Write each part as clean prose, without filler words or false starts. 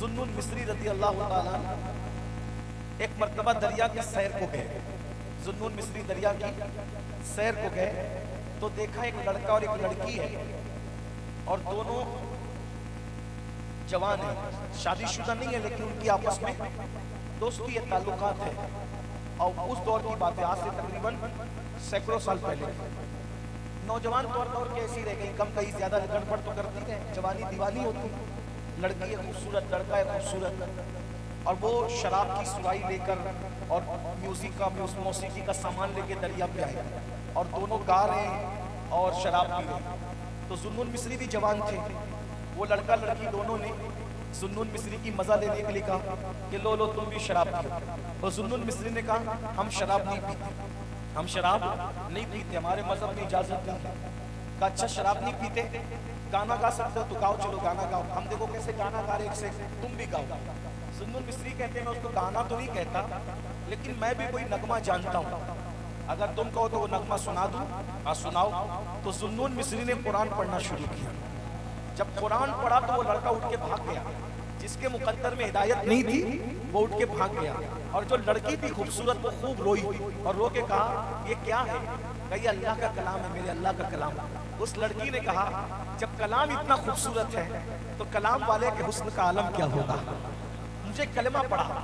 ذوالنون مصری رضی اللہ تعالیٰ ایک مرتبہ دریا کی سیر کو گئے. ذوالنون مصری دریا کی سیر کو گئے تو دیکھا ایک لڑکا اور ایک لڑکی ہے اور دونوں جوان ہیں, شادی شدہ نہیں ہے لیکن ان کی آپس میں دوستی یا تعلقات ہیں. اور اس دور کی بات ہے, آج سے تقریباً سینکڑوں سال پہلے. نوجوان طور کے ایسی رہ گئی, کم کہیں زیادہ گڑبڑ تو کرتی ہے, جوانی دیوانی ہوتی, لڑکی ہے خوبصورت, لڑکا ہے خوبصورت, اور وہ شراب کی سرائی لے کر اور موسیقی کا سامان لے کے دریا پہ آئے اور دونوں گا رہے ہیں اور شراب پی رہے ہیں. تو ذوالنون مصری بھی جوان تھے. وہ لڑکا لڑکی دونوں نے ذوالنون مصری کی مزہ لینے کے لیے کہا کہ لو تم بھی شراب پیو. اور ذوالنون مصری نے کہا ہم شراب نہیں پیتے, ہم شراب نہیں پیتے, ہمارے مذہب میں اجازت نہیں ہے. کہا اچھا شراب نہیں پیتے, گانا گا سکتے ہو تو گاؤ, چلو گانا گاؤ. ہم دیکھو کیسے گانا گا رہے ایک سے, تم بھی گاؤ. ذوالنون مصری کہتے ہیں میں اس کو گانا تو نہیں کہتا لیکن میں بھی کوئی نغمہ جانتا ہوں, اگر تم کہو تو وہ نغمہ سنا دوں. ہاں سناؤ. تو ذوالنون مصری نے قرآن پڑھنا شروع کیا. جب قرآن پڑھا تو وہ لڑکا اٹھ کے بھاگ گیا. جس کے مقدر میں ہدایت نہیں تھی وہ اٹھ کے بھاگ گیا. اور جو لڑکی تھی خوبصورت وہ خوب روئی اور رو کے کہا یہ کیا ہے؟ کہ یہ اللہ کا کلام ہے, میرے اللہ کا کلام. اس لڑکی نے کہا جب کلام اتنا خوبصورت ہے تو کلام والے کے حسن کا عالم کیا ہوگا. مجھے کلمہ پڑھا,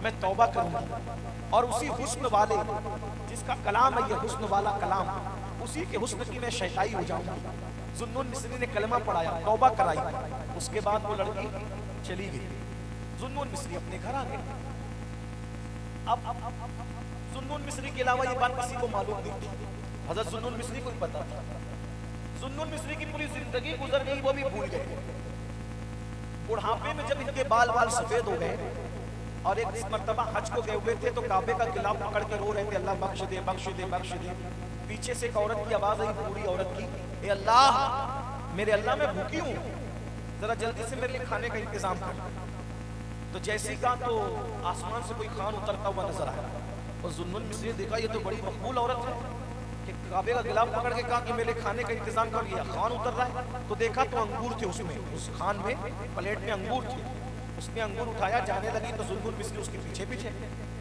میں توبہ کروں گی اور اسی حسن والے جس کا کلام ہے یہ حسن والا کلام, اسی کے حسن کی میں شیدائی ہو جاؤں گی. ذوالنون مصری نے کلمہ پڑھایا, توبہ کرائی, اس کے بعد وہ لڑکی چلی گئی. ذوالنون مصری اپنے گھر آ گئے. اب ذوالنون مصری کے علاوہ یہ بات کسی کو معلوم نہیں تھی. حضرت ذوالنون مصری کو ہی پتا تھا. ذوالنون مصری کی پوری زندگی گزر گئی, وہ بھی بھول گئے. بڑھاپے میں جب ان کے بال سفید ہو گئے اور ایک مرتبہ حج کو گئے ہوئے تھے تو کعبے کا غلاف پکڑ کے رو رہے تھے, اللہ بخش دے بخش دے بخش دے. پیچھے سے ایک عورت کی آواز آئی, بوڑھی عورت کی, اے اللہ میرے اللہ میں بھوکی ہوں, ذرا جلدی سے میرے لیے کھانے کا انتظام کر. تو جیسی کہا تو آسمان سے کوئی خان اترتا ہوا نظر آیا. اور ذوالنون مصری نے دیکھا یہ تو بڑی مقبول عورت ہے کہ کعبے کا غلاف پکڑ کے کہا کہ میرے کھانے کا انتظام کر لیا, خان اتر رہا ہے. تو دیکھا تو انگور تھے اس میں, اس خان میں پلیٹ میں انگور تھے. اس نے انگور اٹھایا, جانے لگی تو ذوالنون مصری اس کے پیچھے پیچھے.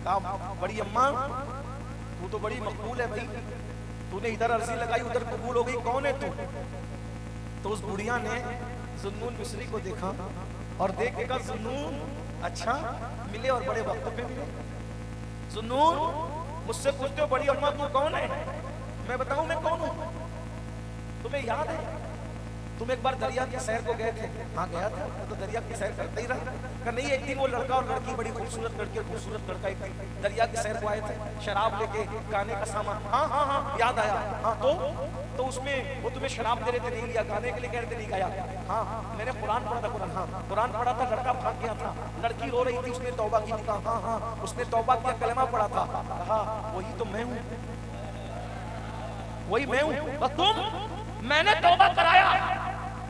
کہا بڑی اماں تو تو بڑی مقبول ہے بھائی, تو نے ادھر عرضی لگائی ادھر قبول ہو گئی, کون ہے تو؟ تو اس بڑھیا نے ذوالنون مصری کو دیکھا اور دیکھ کے کہا ذوالنون اچھا ملے اور بڑے وقت پہ ملے. ذوالنون مجھ سے پوچھتے ہو بڑی اماں تو کون ہے, میں بتاؤں میں کون ہوں؟ تمہیں یاد ہے تم ایک بار دریا کی سیر کو گئے تھے؟ ہاں گیا تھا. تو دریا کی سیر کرتے ہی رہا. کہ نہیں ایک دن وہ لڑکا اور لڑکی, بڑی خوبصورت لڑکی اور خوبصورت لڑکا ایک دن دریا کی سیر کو آئے تھے, شراب لے کے, گانے کا سامان. ہاں ہاں ہاں یاد آیا. ہاں تو اس میں وہ تمہیں شراب دے رہے تھے, نہیں لیا, گانے کے لیے کہہ رہے تھے, نہیں گایا. ہاں میں نے قرآن پڑھا تھا. قرآن, ہاں قرآن پڑھا تھا, لڑکا بھاگ گیا تھا, لڑکی رو رہی تھی, اس نے توبہ کی. کہا ہاں ہاں اس نے توبہ کیا, کلمہ پڑھا تھا. کہا وہی تو میں ہوں, وہی میں ہوں. تم, میں نے توبہ کرایا,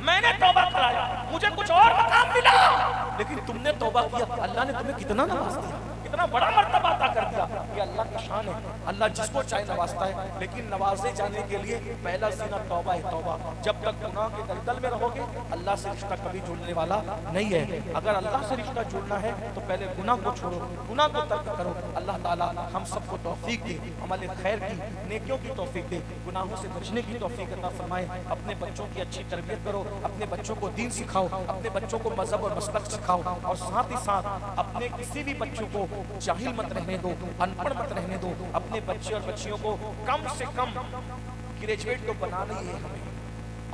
میں نے توبہ کرایا, مجھے کچھ اور مقام ملا, لیکن تم نے توبہ کیا. اللہ نے تمہیں کتنا نواز دیا, کتنا بڑا مرتبہ عطا کر دیا. یہ اللہ کی شان ہے, اللہ جس کو چاہے نوازتا ہے, لیکن نوازے جانے کے لیے پہلا زینہ توبہ ہے. توبہ. جب تک گناہ کے دلدل میں رہو گے اللہ سے رشتہ کبھی جڑنے والا نہیں ہے. اگر اللہ سے رشتہ جڑنا ہے تو پہلے گناہ کو چھوڑو, گناہ کو ترک کرو. اللہ تعالیٰ ہم سب کو توفیق دے, عمل خیر کی, نیکیوں کی توفیق دے, گناہوں سے بچنے کی توفیق عطا فرمائے. اپنے بچوں کی اچھی تربیت کرو, اپنے بچوں کو دین سکھاؤ, اپنے بچوں کو مذہب اور مسلک سکھاؤ, اور ساتھ ہی ساتھ اپنے کسی بھی بچوں کو جاہل مت رہنے دو, ان پڑھ مت رہنے دو. اپنے بچے اور بچیوں کو کم سے کم گریجویٹ تو بنانا ہی ہے ہمیں,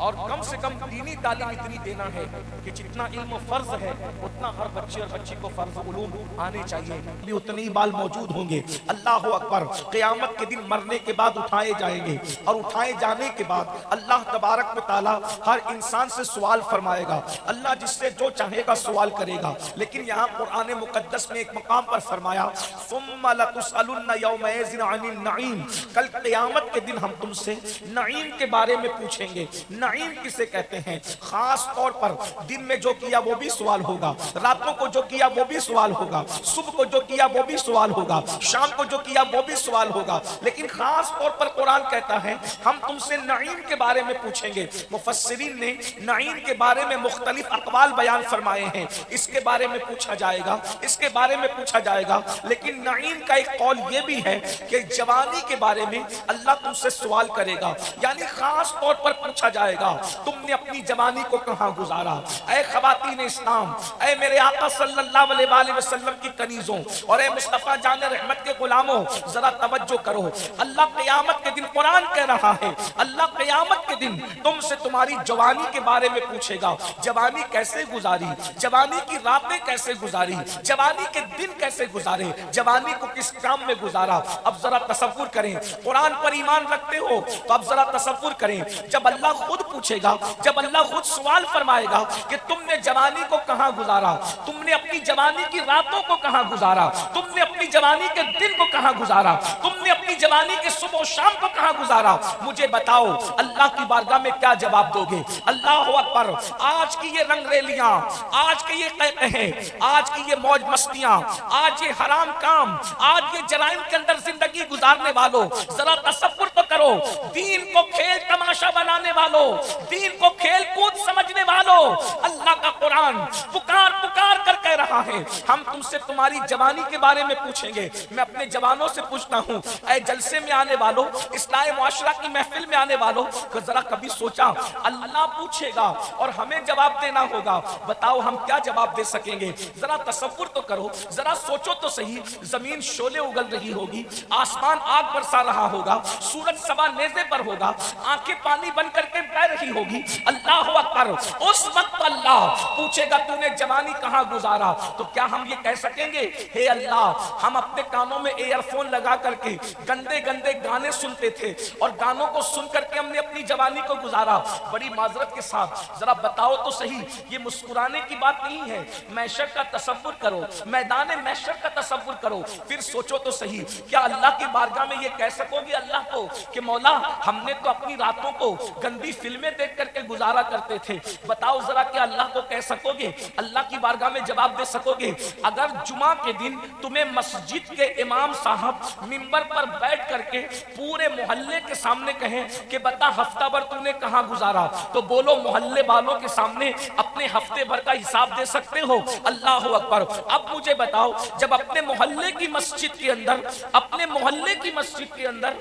اور کم سے کم دینی تعلیم اتنی دینا ہے کہ جتنا علم فرض ہے اتنا ہر بچے اور بچی کو فرض علوم آنے چاہیے. اتنے ہی بال موجود ہوں گے. اللہ اکبر. قیامت کے دن مرنے کے بعد اٹھائے جائیں گے, اور اٹھائے جانے کے بعد اللہ تبارک و تعالی ہر انسان سے سوال فرمائے گا. اللہ جس سے جو چاہے گا سوال کرے گا. لیکن یہاں قرآن مقدس میں ایک مقام پر فرمایا ثم لتسألن یومئذ عن النعیم, کل قیامت کے دن ہم تم سے نعیم کے بارے میں پوچھیں گے. نعیم کسے کہتے ہیں؟ خاص طور پر دن میں جو کیا وہ بھی سوال ہوگا، راتوں کو جو کیا وہ بھی سوال ہوگا، صبح کو جو کیا وہ بھی سوال ہوگا، شام کو جو کیا وہ بھی سوال ہوگا، لیکن خاص طور پر قرآن کہتا ہے ہم تم سے نعیم کے بارے میں پوچھیں گے۔ مفسرین نے نعیم کے بارے میں مختلف اقوال بیان فرمائے ہیں، اس کے بارے میں پوچھا جائے گا، اس کے بارے میں پوچھا جائے گا، لیکن نعیم کا ایک قول یہ بھی ہے کہ جوانی کے بارے میں اللہ تم سے سوال کرے گا، یعنی خاص طور پر پوچھا جائے گا تم نے اپنی جوانی کو کہاں گزارا۔ اے خواتین اسلام، اے میرے آقا صلی اللہ علیہ وآلہ وسلم کی کنیزوں اور اے مصطفیٰ جان رحمت کے غلاموں، ذرا توجہ کرو۔ اللہ قیامت کے دن، قرآن کہہ رہا ہے اللہ قیامت کے دن تم سے تمہاری جوانی کے بارے میں پوچھے گا، جوانی کیسے گزاری، جوانی کی راتیں کیسے گزاری، جوانی کے دن کیسے گزارے، جوانی کو کس کام میں گزارا۔ اب ذرا تصور کریں، قرآن پر ایمان رکھتے ہو تو اب ذرا تصور کریں، جب اللہ خود پوچھے گا، جب اللہ خود سوال فرمائے گا کہ تم نے جوانی کو کہاں گزارا، تم نے اپنی جوانی کی راتوں کو کہاں گزارا، تم نے اپنی جوانی کے دن کو کہاں گزارا، تم نے اپنی جوانی کے صبح و شام کو کہاں گزارا، مجھے بتاؤ اللہ کی بارگاہ میں کیا جواب دو گے؟ اللہ اکبر۔ آج کی یہ رنگ ریلیاں، آج کے یہ قہقہے، آج کی یہ موج مستیاں، آج یہ حرام کام، آج یہ جرائم کے اندر زندگی گزارنے والوں، ذرا تصور تو کرو، دین کو کھیل تماشا بنانے والوں، دین کو کھیل کود سمجھنے والوں، اللہ کا قرآن پکار پکار کر کہہ رہا ہے ہم تم سے تمہاری جوانی کے بارے میں پوچھیں گے۔ میں اپنے جوانوں سے پوچھتا ہوں، اے جلسے میں آنے والوں، اصلاح معاشرہ کی محفل میں آنے والوں، کہ ذرا کبھی سوچا اللہ پوچھے گا اور ہمیں جواب دینا ہوگا، بتاؤ ہم کیا جواب دے سکیں گے؟ ذرا تصور تو کرو، ذرا سوچو تو صحیح، زمین شعلے اگل رہی ہوگی، آسمان آگ برسا رہا ہوگا، سورج سوا نیزے پر ہوگا، آنکھیں پانی بن کر کے بہ رہی ہوگی، اللہ اکبر۔ اس وقت اللہ پوچھے گا تو نے جوانی کہاں گزارا، تو کیا ہم یہ کہہ سکیں گے ہے اللہ ہم اپنے کانوں میں ایئر فون لگا کر کے گندے گندے گانے سنتے تھے اور گانوں کو سن کر کے ہم نے اپنی جوانی کو گزارا؟ بڑی معذرت کے ساتھ ذرا بتاؤ تو صحیح، یہ مسکرانے کی بات نہیں ہے، محشر کا تصور کرو، میدان محشر کا تصور کرو، پھر سوچو تو صحیح، کیا اللہ کی بارگاہ میں یہ کہہ سکو گے اللہ کو کہ مولا ہم نے تو اپنی راتوں کو گندی فلمیں دیکھ کر کے گزارا کرتے تھے؟ بتاؤ ذرا کیا اللہ کو کہہ سکو گے؟ اللہ کی بارگاہ میں جواب دے سکو گے؟ اگر جمعہ کے دن تمہیں مسجد کے امام صاحب منبر پر بیٹھ کر کے پورے محلے کے سامنے کہیں کہ بتا ہفتہ بھر تم نے کہاں گزارا، تو بولو محلے والوں کے سامنے اپنے ہفتے بھر کا حساب دے سکتے ہو؟ اللہ اکبر۔ اب مجھے بتاؤ جب اپنے محلے کی مسجد کے اندر، اپنے محلے کی مسجد کے اندر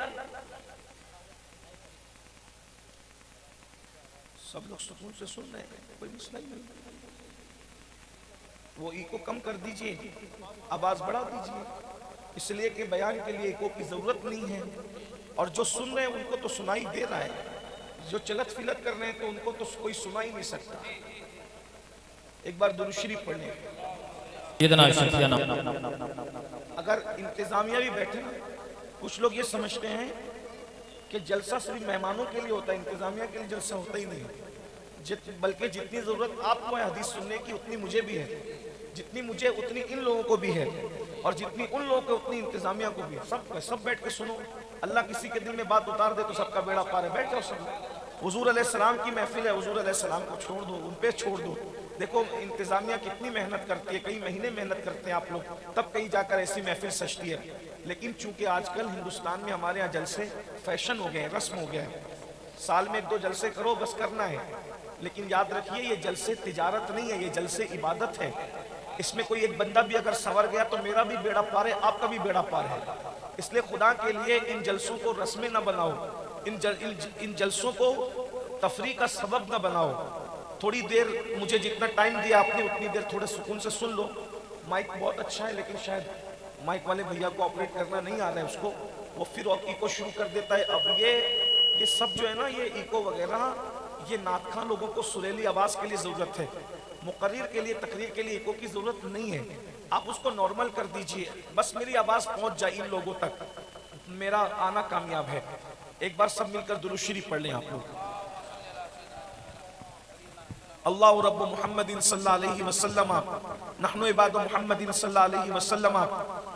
سب لوگ سکون سے سن رہے ہیں، کوئی مسئلہ ہی نہیں، وہ ایکو کم کر دیجئے، آواز بڑھا دیجئے، اس لیے کہ بیان کے لیے ایکو کی ضرورت نہیں ہے، اور جو سن رہے ہیں ان کو تو سنائی دے رہا ہے، جو چلت فلت کر رہے ہیں تو ان کو تو کوئی سنا ہی نہیں سکتا۔ ایک بار درود شریف پڑھ لیں۔ اگر انتظامیہ بھی بیٹھے، کچھ لوگ یہ سمجھتے ہیں کہ جلسہ صرف مہمانوں کے لیے ہوتا ہے، انتظامیہ کے لیے جلسہ ہوتا ہی نہیں، بلکہ جتنی ضرورت آپ کو ہے حدیث سننے کی اتنی مجھے بھی ہے، جتنی مجھے اتنی ان لوگوں کو بھی ہے، اور جتنی ان لوگوں کو اتنی انتظامیہ کو بھی ہے۔ سب بیٹھ کے سنو، اللہ کسی کے دل میں بات اتار دے تو سب کا بیڑا پار ہے، بیٹھ جاؤ سب۔ حضور علیہ السلام کی محفل ہے، حضور علیہ السلام کو چھوڑ دو، ان پہ چھوڑ دو۔ دیکھو انتظامیہ کتنی محنت کرتی ہے، کئی مہینے محنت کرتے ہیں آپ لوگ، تب کہیں جا کر ایسی محفل سجتی ہے، لیکن چونکہ آج کل ہندوستان میں ہمارے ہاں جلسے فیشن ہو گئے ہیں، رسم ہو گیا ہے، سال میں 1-2 جلسے کرو بس کرنا ہے، لیکن یاد رکھیے یہ جلسے تجارت نہیں ہے، یہ جلسے عبادت ہے۔ اس میں کوئی ایک بندہ بھی اگر سنور گیا تو میرا بھی بیڑا پار ہے، آپ کا بھی بیڑا پار ہے۔ اس لیے خدا کے لیے ان جلسوں کو رسمیں نہ بناؤ، ان جلسوں کو تفریح کا سبب نہ بناؤ۔ تھوڑی دیر مجھے جتنا ٹائم دیا آپ نے اتنی دیر تھوڑے سکون سے سن لو۔ مائک بہت اچھا ہے لیکن شاید مائک والے بھیا کو آپریٹ کرنا نہیں آ رہا ہے اس کو، وہ پھر ایکو شروع کر دیتا ہے۔ اب یہ سب جو ہے نا، یہ ایکو وغیرہ، یہ نعت خواں لوگوں کو سریلی آواز کے لیے ضرورت ہے، مقرر کے لیے تقریر کے لیے ایکو کی ضرورت نہیں ہے۔ آپ اس کو نارمل کر دیجئے، بس میری آواز پہنچ جائے ان لوگوں تک، میرا آنا کامیاب ہے۔ ایک بار سب مل کر درود شریف پڑھ لیں آپ لوگ۔ اللہ رب محمد صلی اللہ علیہ وسلم نحن عباد محمد صلی اللہ علیہ وسلم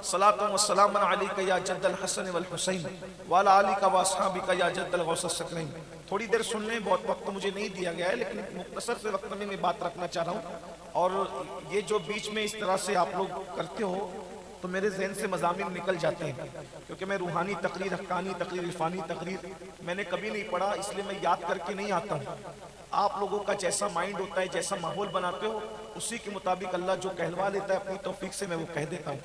صلاۃ و سلام علیک یا جد الحسن والحسین وعلی آلک و اصحابک یا جد الغوث الثقلین۔ تھوڑی دیر سن لیں، بہت وقت مجھے نہیں دیا گیا ہے، لیکن مختصر سے وقت میں بات رکھنا چاہ رہا ہوں، اور یہ جو بیچ میں اس طرح سے آپ لوگ کرتے ہو تو میرے ذہن سے مضامین نکل جاتے ہیں، کیونکہ میں روحانی تقریر، حقانی تقریر، عرفانی تقریر میں نے کبھی نہیں پڑھا، اس لیے میں یاد کر کے نہیں آتا ہوں۔ آپ لوگوں کا جیسا مائنڈ ہوتا ہے، جیسا ماحول بناتے ہو، اسی کے مطابق اللہ جو کہلوا لیتا ہے اپنی توفیق سے میں وہ کہہ دیتا ہوں۔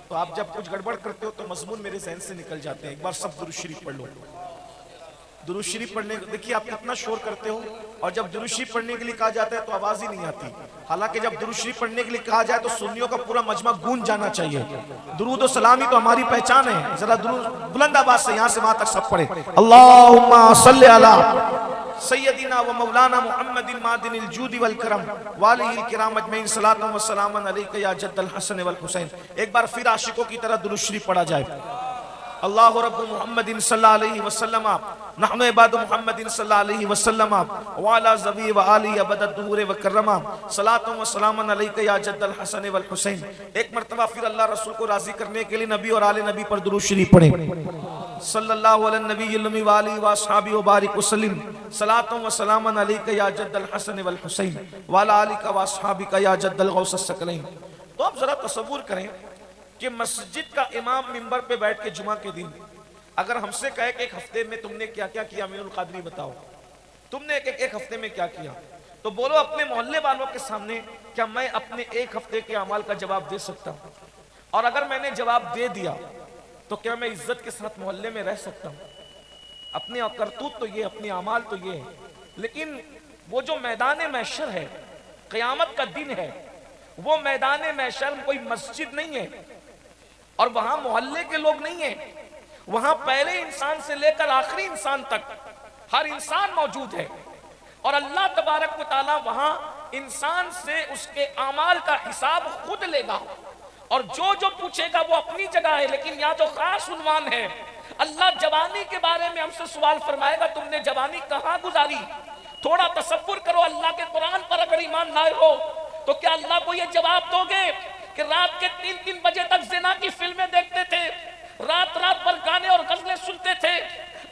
تو آپ جب کچھ گڑبڑ کرتے ہو تو مضمون میرے ذہن سے نکل جاتے ہیں۔ ایک بار سب درود شریف پڑھ لو۔ درود شریف پڑھنے، دیکھیے آپ کتنا شور کرتے ہو، اور جب درود شریف پڑھنے کے لیے کہا جاتا ہے تو آواز ہی نہیں آتی، حالانکہ جب درود شریف پڑھنے کے لیے کہا جائے تو سنیوں کا پورا مجمع گونج جانا چاہیے۔ درود و سلام ہی تو ہماری پہچان ہے، ذرا درود بلند آواز سے یہاں سے وہاں تک سب پڑھے۔ اللہم صلی علی سیدنا و مولانا محمد معدن الجود والکرم والہ الکرام اجمعین صلاۃ و سلام علیک یا جد الحسن والحسین۔ ایک بار پھر عاشقوں کی طرح درود شریف پڑھا جائے۔ اللہ رب محمد صلی اللہ علیہ وسلم نحن عباد محمد صلی اللہ علیہ وسلم وعلی ذوی و آلہ ابد الدہور وکرم صلاۃ و سلام علیک یا جد الحسن والحسین۔ ایک مرتبہ پھر اللہ رسول کو راضی کرنے کے لیے نبی اور آل نبی پر درود شریف پڑھیں۔ صلی اللہ علی النبی الامی وآلہ وآصحابہ وبارک وسلم صلاۃ و سلام علیک یا جد الحسن والحسین وعلی آلک وآصحابک یا جد الغوث الثقلین۔ تو آپ ذرا تصور کریں کہ مسجد کا امام منبر پہ بیٹھ کے جمعہ کے دن اگر ہم سے کہے کہ ایک ہفتے میں تم نے کیا کیا کیا، امین القادری بتاؤ تم نے ایک ہفتے میں کیا کیا، تو بولو اپنے محلے والوں کے سامنے کیا میں اپنے ایک ہفتے کے اعمال کا جواب دے سکتا ہوں؟ اور اگر میں نے جواب دے دیا تو کیا میں عزت کے ساتھ محلے میں رہ سکتا ہوں؟ اپنے کرتوت تو یہ، اپنے اعمال تو یہ ہے، لیکن وہ جو میدان محشر ہے، قیامت کا دن ہے، وہ میدان محشر کوئی مسجد نہیں ہے، اور وہاں محلے کے لوگ نہیں ہیں، وہاں پہلے انسان سے لے کر آخری انسان تک ہر انسان موجود ہے، اور اللہ تبارک و تعالی وہاں انسان سے اس کے اعمال کا حساب خود لے گا، اور جو پوچھے گا وہ اپنی جگہ ہے، لیکن یہاں جو خاص عنوان ہے، اللہ جوانی کے بارے میں ہم سے سوال فرمائے گا، تم نے جوانی کہاں گزاری؟ تھوڑا تصور کرو، اللہ کے قرآن پر اگر ایمان لائے ہو تو کیا اللہ کو یہ جواب دو گے کہ رات کے 3 بجے تک زنا کی فلمیں دیکھتے تھے، رات پر گانے اور غزلیں سنتے تھے،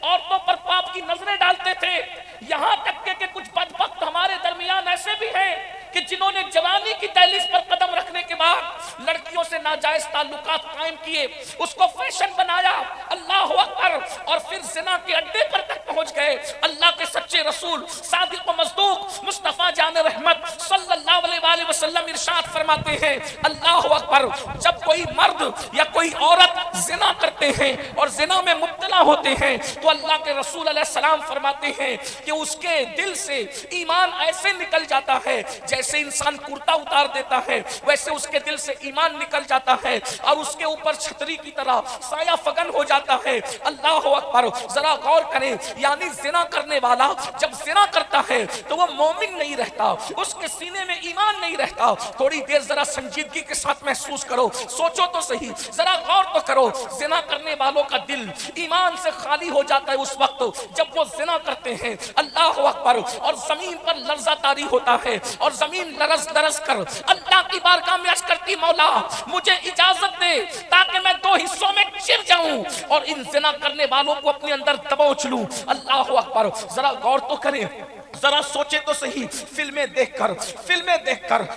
عورتوں پر پاپ کی نظریں ڈالتے تھے، یہاں تک کہ کچھ بدبخت ہمارے درمیان ایسے بھی ہیں کہ جنہوں نے جوانی کی دہلیز پر قدم رکھنے کے بعد لڑکیوں سے ناجائز تعلقات قائم کیے، اس کو فیشن بنایا، اللہ اکبر، اور پھر زنا کے اڈے پر تک پہنچ گئے۔ اللہ کے سچے رسول صادق و مصدوق مصطفیٰ جان رحمت صلی اللہ علیہ وآلہ وسلم ارشاد فرماتے ہیں، اللہ اکبر، جب کوئی مرد یا کوئی عورت زنا کرتے ہیں اور زنا میں مبتلا ہوتے ہیں تو اللہ کے رسول علیہ السلام فرماتے ہیں کہ اس کے دل سے ایمان ایسے نکل جاتا ہے جیسے انسان کرتا اتار دیتا ہے، ویسے اس کے دل سے ایمان نکل جاتا ہے اور اس کے اوپر چھتری کی طرح سایہ فگن ہو جاتا ہے۔ اللہ اکبر، ذرا غور کریں، یعنی زنا کرنے والا جب زنا کرتا ہے تو وہ مومن نہیں رہتا، اس کے سینے میں ایمان نہیں رہتا۔ تھوڑی دیر ذرا سنجیدگی کے ساتھ محسوس کرو، سوچو تو صحیح، ذرا غور تو کرو، زنا کرنے والوں کا دل ایمان سے خالی ہو جاتا ہے اس وقت جب وہ زنا کرتے ہیں، اللہ اکبر، اور زمین پر لرزہ طاری ہوتا ہے، اور زمین لرز کر اللہ کی بارگاہ میں عرض کرتی، مولا مجھے اجازت دے تاکہ میں 2 حصوں میں چر جاؤں اور ان زنا کرنے والوں کو اپنے اندر دبوچ لوں۔ اللہ اکبر، ذرا غور تو کریں، ذرا سوچے تو صحیح، فلمیں دیکھ کر،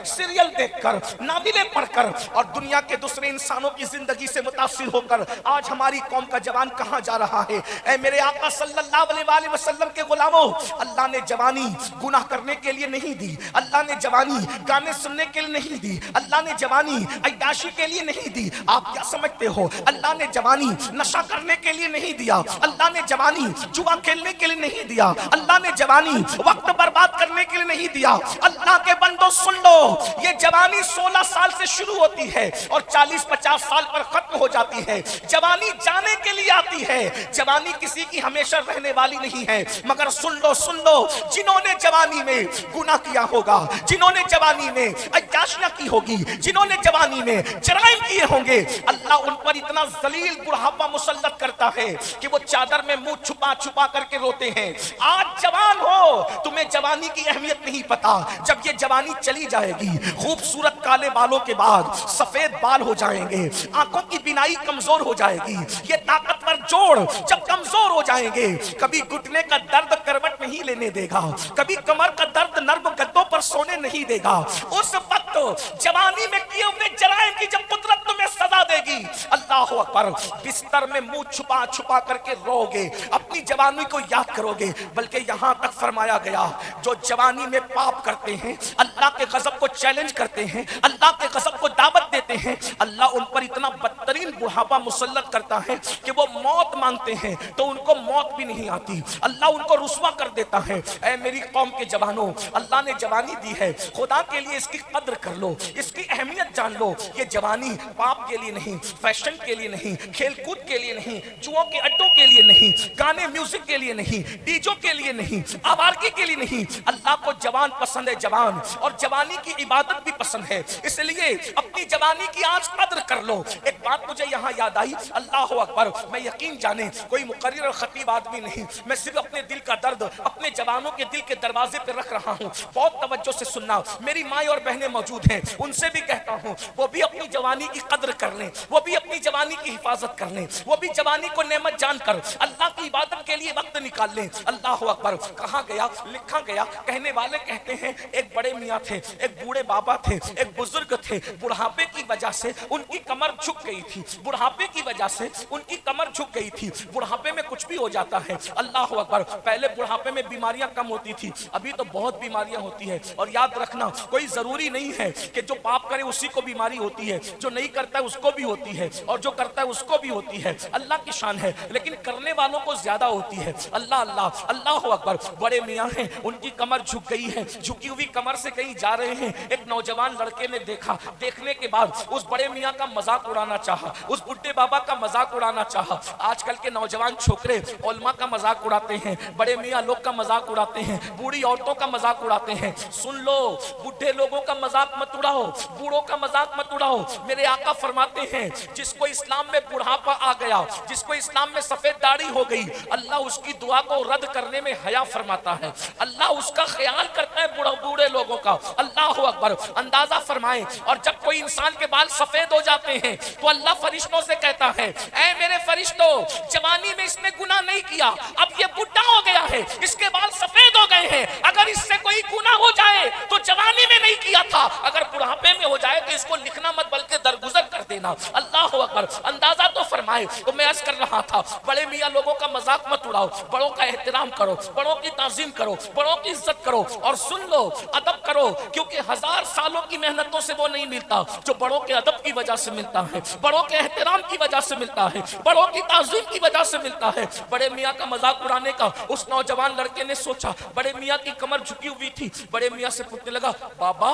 سیریل دیکھ کر، ناولیں پڑھ کر اور دنیا کے دوسرے انسانوں کی زندگی سے متاثر ہو کر آج ہماری قوم کا جوان کہاں جا رہا ہے؟ اے میرے آقا صلی اللہ علیہ وآلہ وسلم کے غلاموں، اللہ نے جوانی گناہ کرنے کے لیے نہیں دی، اللہ نے جوانی گانے سننے کے لیے نہیں دی، اللہ نے جوانی عیاشی کے لیے نہیں دی۔ آپ کیا سمجھتے ہو؟ اللہ نے جوانی نشہ کرنے کے لیے نہیں دیا، اللہ نے جوانی جوا کھیلنے کے لیے نہیں دیا، اللہ نے جوانی وقت برباد کرنے کے لیے نہیں دیا۔ اللہ کے بندوں سن لو، یہ جوانی 16 سال سے شروع ہوتی ہے اور 40-50 سال پر ختم ہو جاتی ہے۔ جوانی جانے کے لیے آتی ہے، جوانی کسی کی ہمیشہ رہنے والی نہیں ہے۔ مگر سن لو، جنہوں نے جوانی میں گناہ کیا ہوگا، جنہوں نے جوانی میں عیاشیاں کی ہوگی، جنہوں نے جوانی میں جرائم کیے ہوں گے، اللہ ان پر اتنا ذلیل بڑھاپا مسلط کرتا ہے کہ وہ چادر میں منہ چھپا کر کے روتے ہیں۔ آج جوان ہو، تمہیں جوانی کی اہمیت نہیں پتا. جب یہ جوانی چلی جائے گی, خوبصورت کالے بالوں کے بعد سفید بال ہو جائیں گے, آنکھوں کی بینائی کمزور ہو جائے گی, یہ طاقتور جوڑ جب کمزور ہو جائیں گے, کبھی گھٹنے کا درد کروٹ نہیں لینے دے گا, کبھی کمر کا درد نرم گدوں پر سونے نہیں دے گا. اس وقت جوانی میں کیے ہوئے جرائم کی جب قدرت تمہیں سزا دے گی, اللہ اکبر, بستر میں منہ چھپا چھپا کر کے رو گے, اپنی جوانی کو یاد کرو گے. بلکہ یہاں تک فرمایا گیا جو جوانی میں پاپ کرتے ہیں, اللہ کے غضب کو چیلنج کرتے ہیں, اللہ کے غضب کو دعوت دیتے ہیں, اللہ ان پر اتنا بدترین بڑھاپا مسلط کرتا ہے کہ وہ موت مانگتے ہیں تو ان کو موت بھی نہیں آتی, اللہ ان کو رسوا کر دیتا ہے. اے میری قوم کے جوانوں, اللہ نے جوانی دی ہے, خدا کے لیے اس کی قدر کر لو, اس کی اہمیت جان لو. یہ جوانی پاپ کے لیے نہیں, فیشن کے لیے نہیں, کھیل کود کے لیے نہیں, جوؤں کے اڈوں کے لیے نہیں, گانے میوزک کے لیے نہیں, ڈیجوں کے لیے نہیں, آوارگی کے لیے نہیں. اللہ کو جوان پسند ہے, جوان, اور جوانی کی عبادت بھی پسند ہے. اس لیے اپنی جوانی کی آج قدر کر لو. ایک بات مجھے یہاں یاد آئی, اللہ اکبر, میں یقین جانے کوئی مقرر اور خطیب آدمی نہیں, میں صرف اپنے دل کا درد اپنے جوانوں کے دل کے دروازے پہ رکھ رہا ہوں. بہت توجہ سے سننا, میری مائیں اور بہنیں موجود ہیں, ان سے بھی کہتا ہوں وہ بھی اپنی جوانی کی قدر کر لیں, وہ بھی اپنی جوانی کی حفاظت کر لیں, وہ بھی جوانی کو نعمت جان کر اللہ کی عبادت کے لیے وقت نکال لیں. اللہ اکبر. کہاں گیا, لکھا گیا, کہنے والے کہتے ہیں ایک بڑے میاں تھے, ایک بوڑھے بابا تھے, ایک بزرگ تھے, بڑھاپے کی وجہ سے ان کی کمر جھک گئی تھی, بڑھاپے کی وجہ سے ان کی کمر جھک گئی تھی. بڑھاپے میں کچھ بھی ہو جاتا ہے, اللہ اکبر. پہلے بڑھاپے میں بیماریاں کم ہوتی تھی, ابھی تو بہت بیماریاں ہوتی ہیں. اور یاد رکھنا, کوئی ضروری نہیں ہے کہ جو پاپ کرے اسی کو بیماری ہوتی ہے, جو نہیں کرتا ہے اس کو بھی ہوتی ہے, اور جو کرتا ہے اس کو بھی ہوتی ہے. اللہ کی شان ہے, لیکن کرنے والوں کو زیادہ ہوتی ہے. اللہ اللہ اللہ اکبر. بڑے میاں ہیں, ان کی کمر جھک گئی ہے, جھکی ہوئی کمر سے کہیں جا رہے ہیں. ایک نوجوان لڑکے نے دیکھا, دیکھنے کے بعد اس بڑے میاں کا مذاق اڑانا چاہا, اس بڈھے بابا کا مذاق اڑانا چاہا. آج کل کے نوجوان چھوکرے علماء کا مذاق اڑاتے ہیں, بڑے میاں لوگ کا مذاق اڑاتے ہیں, بوڑھی عورتوں کا مذاق اڑاتے ہیں. سن لو, بڈھے لوگوں کا مذاق مت اڑاؤ, بوڑھوں کا مذاق مت اڑاؤ. میرے آقا فرماتے ہیں جس کو اسلام میں بڑھاپا آ گیا, جس کو اسلام میں سفید داڑھی ہو گئی, اللہ اس کی دعا کو رد کرنے میں حیا فرماتا ہے, اللہ اس کا خیال کرتا ہے بوڑھے لوگوں کا. اللہ اکبر. اندازہ فرمائیں, اور جب کوئی انسان کے بال سفید ہو جاتے ہیں تو اللہ فرشتوں سے کہتا ہے اے میرے فرشتوں, جوانی میں اس نے گناہ نہیں کیا, اب یہ بڈھا ہو گیا ہے, اس کے بال سفید ہو گئے ہیں, اگر اس سے کوئی گناہ ہو جائے تو جوانی میں نہیں کیا تھا, اگر بڑھاپے میں ہو جائے تو اس کو لکھنا مت بلکہ درگزر کر دینا. اللہ اکبر. اندازہ تو فرمائے. تو میں عرض کر رہا تھا, بڑے میاں لوگوں کا مذاق مت اڑاؤ, بڑوں کا احترام کرو, بڑوں کی تعظیم کرو, بڑوں کی عزت کرو, اور سن لو, ادب کرو, کیونکہ 1000 سالوں کی محنتوں سے وہ نہیں ملتا جو بڑوں کے ادب کی وجہ سے ملتا ہے, بڑوں کے احترام کی وجہ سے ملتا ہے, بڑوں کی تعظیم کی وجہ سے ملتا ہے. بڑے میاں کا مذاق اڑانے کا اس نوجوان لڑکے نے سوچا, بڑے میاں کی کمر جھکی ہوئی تھی, بڑے میاں سے پوچھنے لگا بابا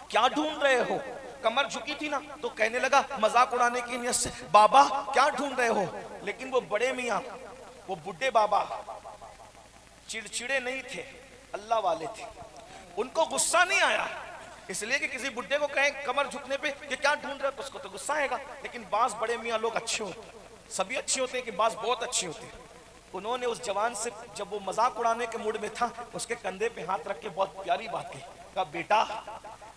کیا ڈھونڈ رہے ہو, کمر جھکی تھی نا, تو کہنے لگا مذاق اڑانے کی نیت سے بابا کیا ڈھونڈ رہے ہو. لیکن وہ بڑے میاں, وہ بڈھے بابا چڑچڑے نہیں تھے, اللہ والے تھے, ان کو غصہ نہیں آیا. اس لیے کہ کسی بڈھے کو کہیں کمر جھکنے پہ کہ کیا ڈھونڈ رہے تو اس کو تو غصہ آئے گا. لیکن بعض بڑے میاں لوگ اچھے ہوتے, سبھی اچھے ہوتے ہیں کہ بعض بہت اچھے ہوتے ہیں. انہوں نے اس جوان سے جب وہ مذاق اڑانے کے موڈ میں تھا, اس کے کندھے پہ ہاتھ رکھ کے بہت پیاری بات کہی, کہا بیٹا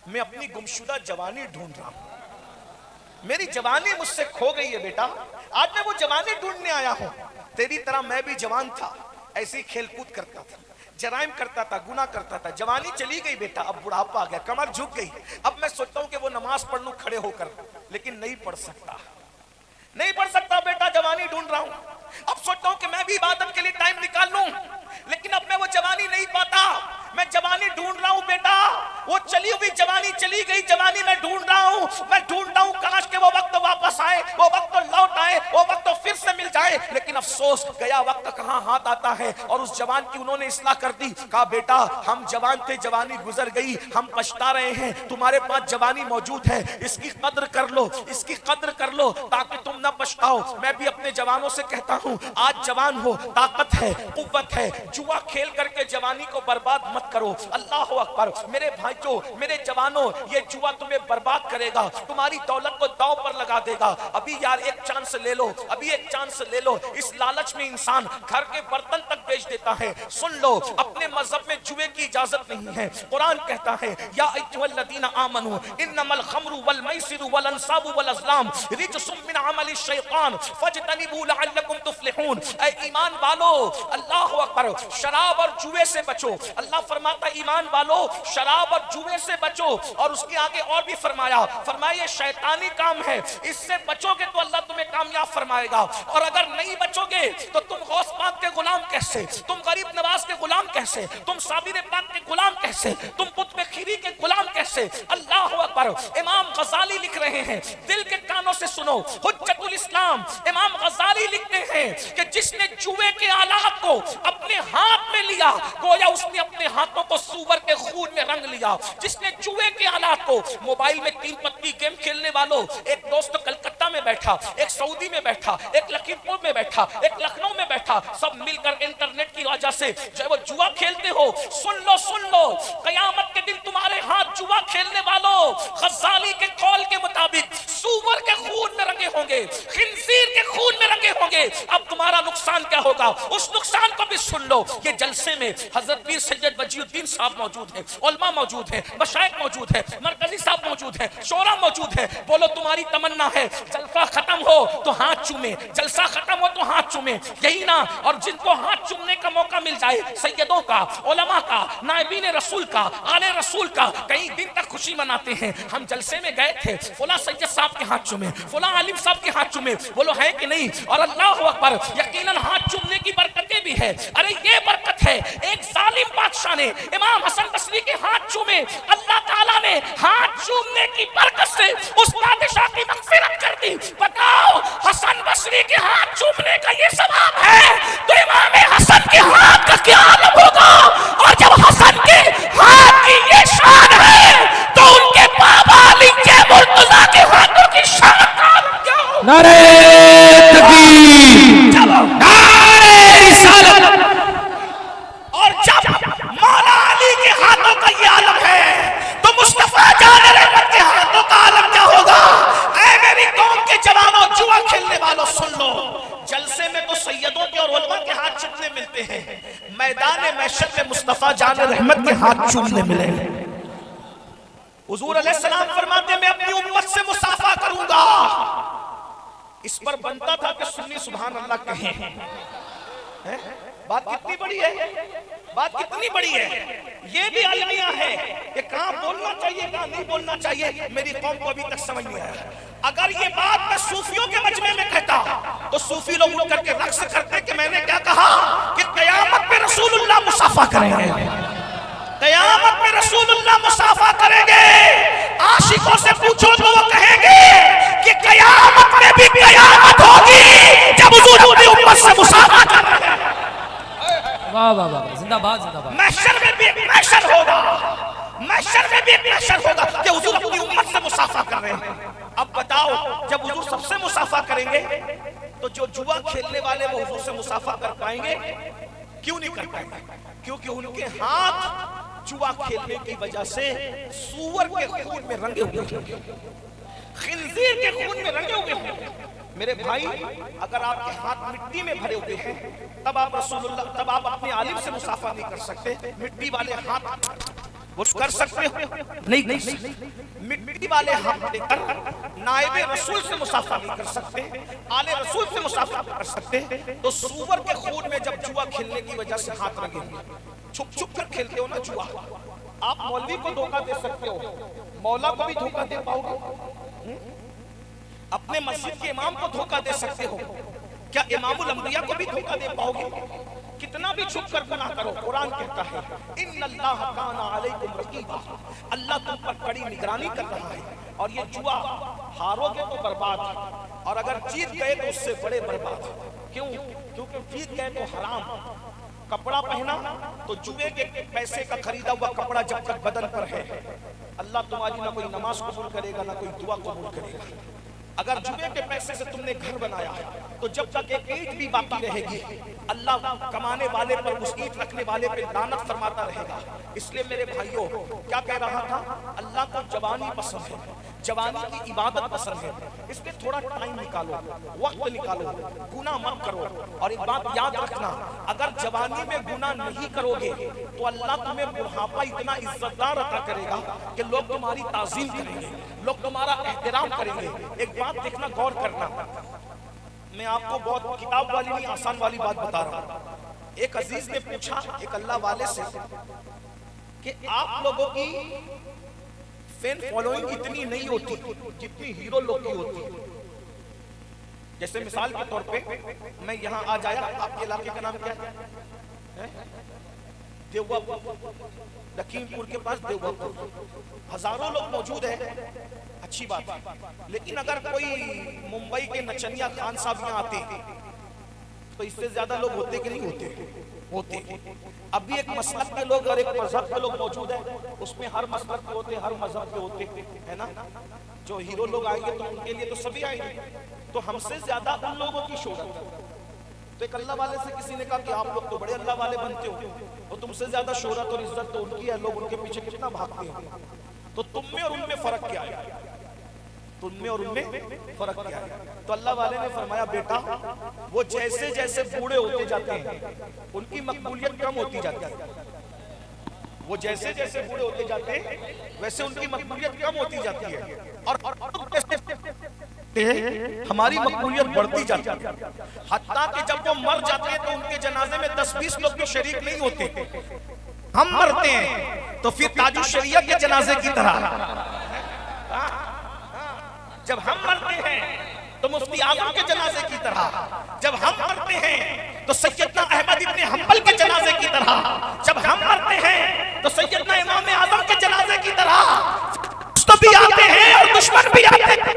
میں اپنی گمشدہ جوانی ڈھونڈ رہا ہوں, میری جوانی مجھ سے کھو گئی ہے بیٹا, آج میں وہ جوانی ڈھونڈنے آیا ہوں. تیری طرح میں بھی جوان تھا, ایسی کھیل کود کرتا تھا, جرائم کرتا تھا, گناہ کرتا تھا, جوانی چلی گئی بیٹا, اب بڑھاپا آ گیا, کمر جھک گئی. اب میں سوچتا ہوں کہ وہ نماز پڑھ لوں کھڑے ہو کر, لیکن نہیں پڑھ سکتا, نہیں پڑھ سکتا بیٹا, جوانی ڈھونڈ رہا ہوں. اب سوچتا ہوں کہ میں بھی عبادت کے لیے ٹائم نکال لوں, لیکن اب میں وہ جوانی نہیں پاتا. میں جوانی ڈھونڈ رہا ہوں بیٹا, وہ چلی ہوئی جوانی چلی گئی, جوانی میں ڈھونڈ رہا ہوں, میں ڈھونڈ رہا ہوں, کاش کہ وہ وقت واپس آئے, وہ وقت لوٹ آئے, وہ وقت پھر سے مل جائے. لیکن افسوس, گیا وقت کہاں ہاتھ آتا ہے. اور اس جوان کی انہوں نے اصلاح کر دی, کہا بیٹا ہم جوان تھے, جوانی گزر گئی, ہم پچھتا رہے ہیں, تمہارے پاس جوانی موجود ہے, اس کی قدر کر لو, اس کی قدر کر لو تاکہ تم نہ پچھتاؤ. میں بھی اپنے جوانوں سے کہتا ہوں, آج جوان ہو, طاقت ہے, قوت ہے, جوا کھیل کر کے جوانی کو برباد مت کرو. اللہ اکبر. میرے بھائیوں, میرے جوانوں, یہ جوا تمہیں برباد کرے گا, تمہاری دولت کو داؤ پر لگا دے گا. ابھی یار ایک چانس لے لو, ابھی ایک چانس لے لو, اس لالچ میں انسان گھر کے برتن تک بیچ دیتا ہے. سن لو, اپنے مذہب میں جوے کی اجازت نہیں ہے. قرآن کہتا ہے یا ایھا الذین آمنوا انما الخمر والمیسر والانصاب والازلام رجس من عمل الشیطان فاجتنبوا لعلکم تفلحون. اے ایمان والو, اللہ اکبر, شراب اور جوے سے بچو. اللہ فرماتا ایمان والو شراب اور جوے سے بچو, اور اس کے آگے اور بھی فرمایا یہ شیطانی کام ہے, اس سے بچو گے تو اللہ تمہیں کامیاب فرمائے گا, اور اگر نہیں بچو گے تو تم غوث پاک کے غلام کیسے, تم غریب نواز کے غلام کیسے, تم صابر پاک کے غلام کیسے, تم قطب خیری کے غلام کیسے. اللہ اکبر. امام غزالی لکھ رہے ہیں, دل کے کانوں سے سنو, حجت الاسلام امام غزالی لکھتے ہیں کہ جس نے جوے کے آلات کو اپنے ہاتھ میں لیا گویا اس نے اپنے ہاتھوں کو سور کے خون میں رنگ لیا. جس نے جوے کے آلات کو, موبائل میں 3 پتی گیم کھیلنے والوں, ایک دوست کلکتہ میں بیٹھا, ایک سعودی میں بیٹھا, ایک لکھیم پور میں بیٹھا, ایک لکھنؤ میں بیٹھا, سب مل کر انٹرنیٹ کی وجہ سے جو وہ جوا کھیلتے ہو. سن لو, قیامت کے دن تمہارے ہاتھ جوا کھیلنے والوں غزالی کے قول کے مطابق سور کے خون میں رنگے ہوں گے, خنزیر کے خون میں رنگے ہوں گے. اب تمہارا نقصان کیا ہوگا, اس نقصان کو بھی سن لو. یہ جلسے میں حضرت پیر سید وجیہ الدین صاحب موجود ہیں, علماء موجود ہیں, مشائخ موجود ہیں, مرکزی صاحب موجود ہیں, شورا موجود ہیں. بولو تمہاری تمنا ہے جلسہ ختم ہو تو ہاتھ چومے, جلسہ ختم ہو تو ہاتھ چومے, یہی نا. اور جن کو ہاتھ چومنے کا موقع مل جائے, سیدوں کا, علماء کا, نائبین رسول کا, آل رسول کا, کئی دن تک خوشی مناتے ہیں. ہم جلسے میں گئے تھے, فلاں سید صاحب کے ہاتھ چومے, فلاں عالم صاحب کے ہاتھ چومے. بولو ہے کہ نہیں؟ اور اللہ اکبر, یقیناً ہاتھ چومنے کی برکتیں بھی ہے. ارے یہ برکت ہے, ایک ظالم بادشاہ نے امام حسن بصری کے ہاتھ چومے, اللہ تعالیٰ نے ہاتھ چومنے کی برکت سے اس بادشاہ کی مغفرت کر دی. بتاؤ حسن بصری کے ہاتھ چومنے کا یہ ثواب ہے تو امام حسن کے ہاتھ کا کیا عالم ہوگا. اور جب حسن کے ہاتھ کی یہ شان ہے تو ان کے بابا علی کے مرتضیٰ کے ہاتھوں کی شان کا عالم کیا ہوگا. نعرہ تکبیر, نعرہ رسالت. اور جب مولا علی کے ہاتھوں کا یہ عالم ہے تو مصطفیٰ جان رحمت کے ہاتھوں کا عالم کیا ہوگا. اے میری قوم کے جوانوں, جوا کھیلنے والوں, سن لو. جلسے میں تو سیدوں کے اور علماء کے ہاتھ چومنے ملتے ہیں, میدان محشر میں مصطفیٰ جان رحمت کے ہاتھ چومنے ملے. حضور علیہ السلام فرماتے ہیں میں اپنی امت سے مصافحہ کروں گا. اس پر بنتا تھا کہ سنی سبحان اللہ کہیں. بات کتنی بڑی ہے, بات کتنی بڑی ہے. یہ بھی المیہ ہے کہ کہاں بولنا چاہیے کہاں نہیں بولنا چاہیے. میری قوم کو ابھی تک سمجھ نہیں آیا. اگر یہ بات میں صوفیوں کے مجمع میں کہتا تو صوفی لوگ اٹھ کر کے رقص کرتے کہ میں نے کیا کہا کہ قیامت میں رسول اللہ مصافحہ کریں گے, قیامت میں رسول اللہ مصافحہ کریں گے. عاشقوں سے پوچھو تو وہ کہیں گے کہ قیامت میں بھی قیامت ہوگی جب حضور اپنی امت سے مصافحہ کر رہے ہیں. واہ واہ واہ, زندہ باد, زندہ باد. محشر میں بھی ایک محشر ہوگا, محشر میں بھی ایک محشر ہوگا کہ حضور اپنی امت سے مصافحہ کر رہے ہیں. اب بتاؤ, جب حضور سب سے مصافحہ کریں گے تو جو جوا کھیلنے والے وہ حضور سے مصافحہ کر پائیں گے؟ کیوں نہیں کر پائیں گے؟ کیونکہ ان کے ہاتھ جوا کھیلنے کی وجہ سے سور کے خون میں رنگے ہوئے ہیں, خنزیر کے خون میں رنگے ہوئے ہیں. میرے بھائی, اگر آپ کے ہاتھ مٹی میں بھرے ہوئے ہیں تب آپ رسول اللہ, تب آپ اپنے عالم سے مصافحہ نہیں کر سکتے. مٹی والے ہاتھ وہ کر سکتے ہو نہیں, مٹی والے ہاتھ لے کر نائب رسول سے مصافحہ نہیں کر سکتے, آل رسول سے مصافحہ نہیں کر سکتے. تو سور کے خون میں جب جوا کھیلنے کی وجہ سے ہاتھ رنگے ہوئے, چھپ چھپ کر کھیلتے ہو نا جوا. آپ مولوی کو دھوکہ دے سکتے ہو, مولا کو بھی دھوکہ دے پاؤ گے, اپنے مسجد کے امام کو دھوکہ دے سکتے ہو, کیا امام الانبیاء کو بھی دھوکہ دے پاؤ گے؟ کتنا بھی چھپ کر گناہ کرو, قرآن کہتا ہے ان اللہ کان علیکم رقیبا, اللہ تم پر کڑی نگرانی کر رہا ہے. اور یہ جوا ہارو گے تو برباد, اور اگر جیت گئے تو اس سے بڑے برباد. کیوں؟ کیونکہ جیت گئے تو حرام. کپڑا پہنا تو جوے کے پیسے کا خریدا ہوا کپڑا جب تک بدن پر ہے اللہ تمہاری نہ کوئی نماز قبول کرے گا نہ کوئی دعا قبول کرے گا. اگر جوے کے پیسے سے تم نے گھر بنایا تو جب تک ایک اینٹ بھی باقی رہے گی اللہ کمانے والے پر, اس اینٹ رکھنے والے پر لعنت فرماتا رہے گا. اس لیے میرے بھائیوں, کیا کہہ رہا تھا, اللہ کو جوانی پسند ہے, جوانی کی عبادت پسند ہے، اس لیے تھوڑا ٹائم نکالو، وقت نکالو، گناہ مت کرو. اور ایک بات یاد رکھنا، اگر جوانی میں گناہ نہیں کرو گے تو اللہ تمہیں بڑھاپا اتنا عزت دار عطا کرے گا کہ لوگ تمہاری تعظیم کریں گے، لوگ تمہارا احترام کریں گے. ایک بات دیکھنا، غور کرنا، میں آپ کو بہت کتاب والی نہیں آسان والی بات بتا رہا ہوں. ایک عزیز نے پوچھا ایک اللہ والے سے کہ آپ لوگوں کی فین فالوئنگ اتنی نہیں ہوتی جتنی ہیرو لوگ کی ہوتی. جیسے مثال کے طور پہ میں یہاں آ جایا، آپ کے علاقے کا نام کیا ہے؟ دیوبا پور، لکھیم پور کے پاس دیوبا پور، ہزاروں لوگ موجود ہیں، اچھی بات ہے. لیکن اگر کوئی ممبئی کے نچنیا خان صاحب یہاں آتے تو اس سے زیادہ لوگ ہوتے کہ نہیں ہوتے. اب بھی ایک مسلک کے لوگ اور ایک مذہب کے لوگ موجود ہیں، اس میں ہر مسلک کے ہوتے، ہر مذہب کے ہوتے ہے نا. جو ہیرو لوگ آئیں گے تو ان کے لیے تو سبھی آئیں گے، تو ہم سے زیادہ ان لوگوں کی شہرت. تو ایک اللہ والے سے کسی نے کہا کہ آپ لوگ تو بڑے اللہ والے بنتے ہو، اور تم سے زیادہ شہرت اور عزت تو ان کی ہے، لوگ ان کے پیچھے کتنا بھاگتے ہیں. تو تم میں اور ان میں فرق کیا ہے؟ تم میں اور ان میں فرق کیا ہے؟ تو اللہ والے نے فرمایا بیٹا، وہ جیسے جیسے بوڑھے ہوتے جاتے ہیں ان کی مقبولیت کم ہوتی جاتی ہے. وہ جیسے جیسے بوڑھے ہوتے جاتے ہیں ویسے ان کی مقبولیت کم ہوتی جاتی ہے، اور ہماری مقبولیت بڑھتی جاتی ہے. حتیٰ کہ جب وہ مر جاتے ہیں تو ان کے جنازے میں 10-20 لوگ بھی شریک نہیں ہوتے. ہم مرتے ہیں تو پھر تاج الشریعہ کے جنازے کی طرح، جب ہم مرتے ہیں تو مفتی اعظم کے جنازے کی طرح، جب ہم مرتے ہیں تو سیدنا احمد ابن حنبل کے جنازے کی طرح، جب ہم مرتے ہیں تو سیدنا امام اعظم کے جنازے کی طرح. تو بھی آتے ہیں اور دشمن بھی آتے ہیں.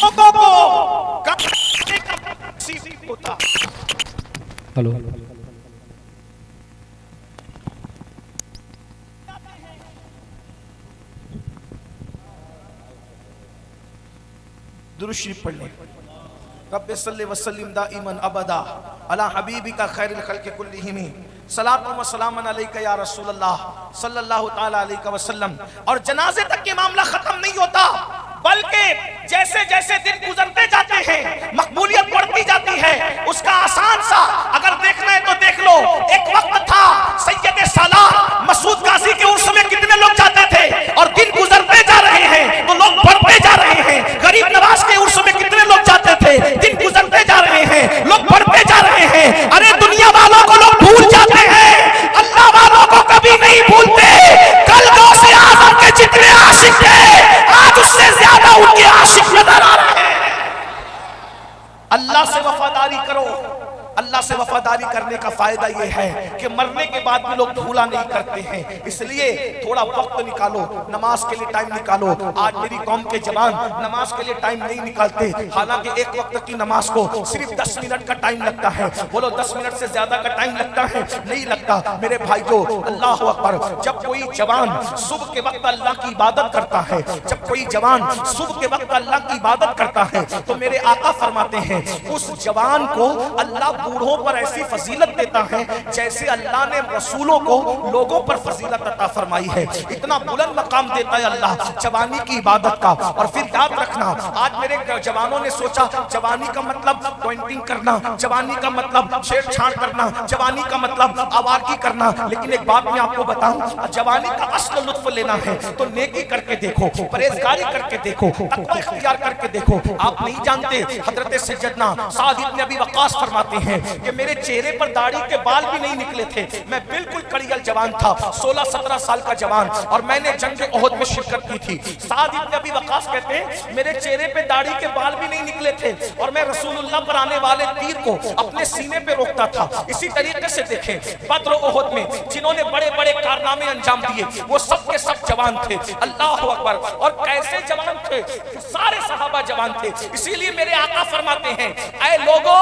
لوگوں کو کرنے کا نصیب ہوتا. ہلو درود شریف پڑھ لیں. رب صلی وسلم دائما ابدا علی حبیبک خیر الخلق کلہم، صلاۃ و سلام علیک یا رسول اللہ صلی اللہ تعالی علیہ وسلم. اور جنازے تک یہ معاملہ ختم نہیں ہوتا، بلکہ جیسے جیسے دن گزرتے جاتے ہیں مقبولیت بڑھتی جاتی ہے. اس کا آسان سا اگر دیکھنا ہے تو دیکھ لو. ایک وقت تھا سید سالار مسعود غازی کے عرس میں کتنے لوگ جاتے تھے، اور دن گزرتے جا رہے ہیں تو لوگ بڑھتے جا رہے ہیں. غریب نواز کے عرس میں کتنے لوگ جاتے تھے، دن گزرتے جا رہے ہیں، لوگ بڑھتے جا رہے ہیں. ارے دنیا والوں کو لوگ بھول جاتے ہیں، اللہ والوں کو کبھی نہیں بھولتے. کل غوث اعظم کے جتنے عاشق تھے آج اس سے زیادہ ان کے عاشق نظر آ رہے ہیں. اللہ سے وفاداری کرو. اللہ سے وفاداری کرنے کا فائدہ یہ ہے کہ مرنے کے بعد بھی لوگ بھولا نہیں کرتے ہیں. اس لیے تھوڑا وقت نکالو، نماز کے لیے ٹائم نکالو. آج میری قوم کے جوان نماز کے لیے ٹائم نہیں نکالتے، حالانکہ ایک وقت کی نماز کو صرف 10 منٹ کا ٹائم لگتا ہے. بولو 10 منٹ سے زیادہ کا ٹائم لگتا ہے؟ نہیں لگتا. میرے بھائیو اللہ اکبر، جب کوئی جوان صبح کے وقت اللہ کی عبادت کرتا ہے، جب کوئی جوان صبح کے وقت اللہ کی عبادت کرتا ہے تو میرے آقا فرماتے ہیں اس جوان کو اللہ بوڑھوں پر ایسی فضیلت دیتا ہے جیسے اللہ نے رسولوں کو لوگوں پر فضیلت عطا فرمائی ہے. اتنا بلند مقام دیتا ہے اللہ جوانی کی عبادت کا. اور پھر یاد رکھنا، آج میرے جوانوں نے سوچا جوانی کا مطلب پوائنٹنگ کرنا، جوانی کا مطلب چھیڑ چھاڑ کرنا، جوانی کا مطلب آوارگی کرنا. لیکن ایک بات میں آپ کو بتاؤں، جوانی کا اصل لطف لینا ہے تو نیکی کر کے دیکھو، پرہیزگاری کر کے دیکھو، تقوی اختیار کر کے دیکھو. آپ نہیں جانتے حضرت سیدنا سعد بن ابی وقاص فرماتے ہیں کہ میرے چہرے پر داڑھی کے بال بھی نہیں نکلے تھے، میں بالکل کڑیل جوان تھا، 16-17 سال کا جوان، اور میں نے جنگ احد میں شرکت کی تھی. سعد بن ابی وقاص کہتے ہیں میرے چہرے پہ داڑھی کے بال بھی نہیں نکلے تھے، اور میں رسول اللہ پر آنے والے تیر کو اپنے سینے پہ روکتا تھا. اسی طریقے سے دیکھیں بدر و احد میں جنہوں نے بڑے بڑے کارنامے انجام دیے وہ سب کے سب جوان تھے. اللہ اکبر. اور کیسے جوان تھے؟ سارے صحابہ جوان تھے. اسی لیے میرے آقا فرماتے ہیں اے لوگوں،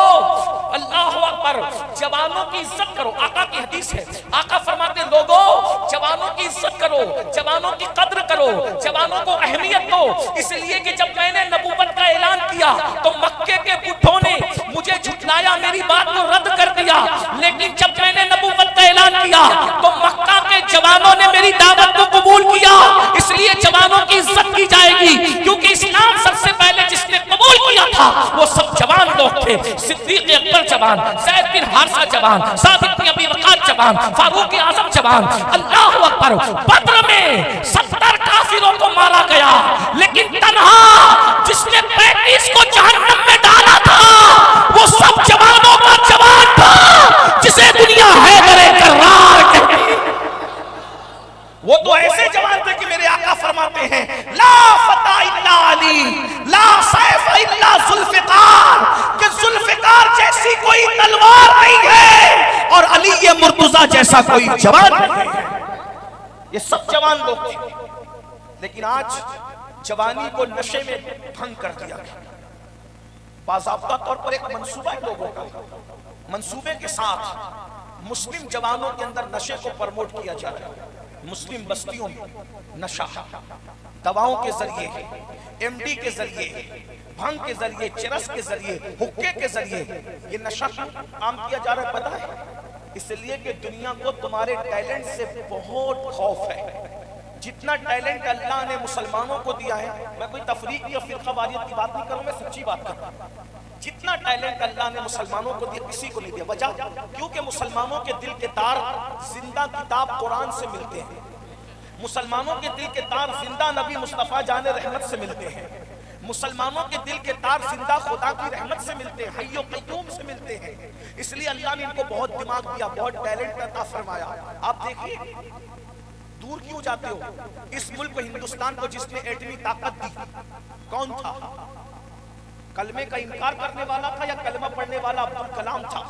اللہ اکبر، جوانوں کی عزت کرو. آقا کی حدیث ہے، آقا فرماتے ہیں لوگوں جوانوں کی عزت کرو، جوانوں کی قدر کرو، جوانوں کو اہمیت دو. اس لیے کہ جب میں نے نبوت کا اعلان کیا تو مکے کے بڈھوں نے مجھے جھٹلایا، میری بات کو رد کر دیا. لیکن جب میں نے نبوت کا اعلان کیا تو مکہ کے جوانوں نے میری دعوت کو قبول کیا اس لیے جوانوں کی عزت کی جائے گی، کیونکہ اسلام سب سے پہلے جس نے قبول کیا تھا وہ سب جوان لوگ تھے۔ صدیق اکبر جوان، زید بن حارثہ جوان، سعد بن ابی وقاص جوان، فاروق اعظم جوان۔ اللہ اکبر، بدر میں 70 کافروں کو مارا گیا، لیکن تنہا جس نے 35 کو جہنم میں ڈالا تھا وہ سب جوانوں کا جوان تھا، جسے دنیا حیدر کرار کہتی۔ وہ تو ایسے جوان تھے کہ میرے آقا فرماتے ہیں لا فتح الا علی، لا سیف الا ذوالفقار، کہ ذوالفقار جیسی کوئی تلوار نہیں ہے اور علی مرتضیٰ جیسا کوئی جوان نہیں ہے۔ یہ سب جوان لوگ تھے، لیکن آج جوانی کو نشے میں بھنگ کر دیا گیا۔ باضابطہ طور پر ایک منصوبہ ہے لوگوں کا، منصوبے کے ساتھ مسلم جوانوں کے اندر نشے کو پرموٹ کیا جا رہا ہے۔ مسلم بستیوں میں نشہ دواؤں کے ذریعے، ایم ڈی کے ذریعے، بھنگ کے ذریعے، چرس کے ذریعے، حقے کے ذریعے یہ نشہ عام کیا جا رہا ہے۔ پتہ ہے اس لیے کہ دنیا کو تمہارے ٹیلنٹ سے بہت خوف ہے۔ جتنا ٹیلنٹ اللہ نے مسلمانوں کو دیا ہے، میں کوئی تفریق یا فرقہ واریت کی بات نہیں کروں، میں سچی بات کروں، جتنا ٹیلنٹ اللہ نے مسلمانوں کو دیا کسی کو نہیں دیا۔ وجہ کیونکہ مسلمانوں کے دل کے تار زندہ کتاب قرآن سے ملتے ہیں، مسلمانوں کے دل کے تار زندہ نبی مصطفیٰ جان رحمت سے ملتے ہیں، مسلمانوں کے دل کے تار زندہ خدا کی رحمت سے ملتے ہیں، حی و قیوم سے ملتے ہیں۔ اس لیے اللہ نے ان کو بہت دماغ دیا، بہت ٹیلنٹ عطا فرمایا۔ آپ دیکھیے دور کیوں جاتے ہو، اس ملک ہندوستان کو جس نے ایٹمی طاقت دی کون تھا؟ کلمے کا انکار کرنے والا تھا یا کلمہ پڑھنے والا عبدالکلام تھا؟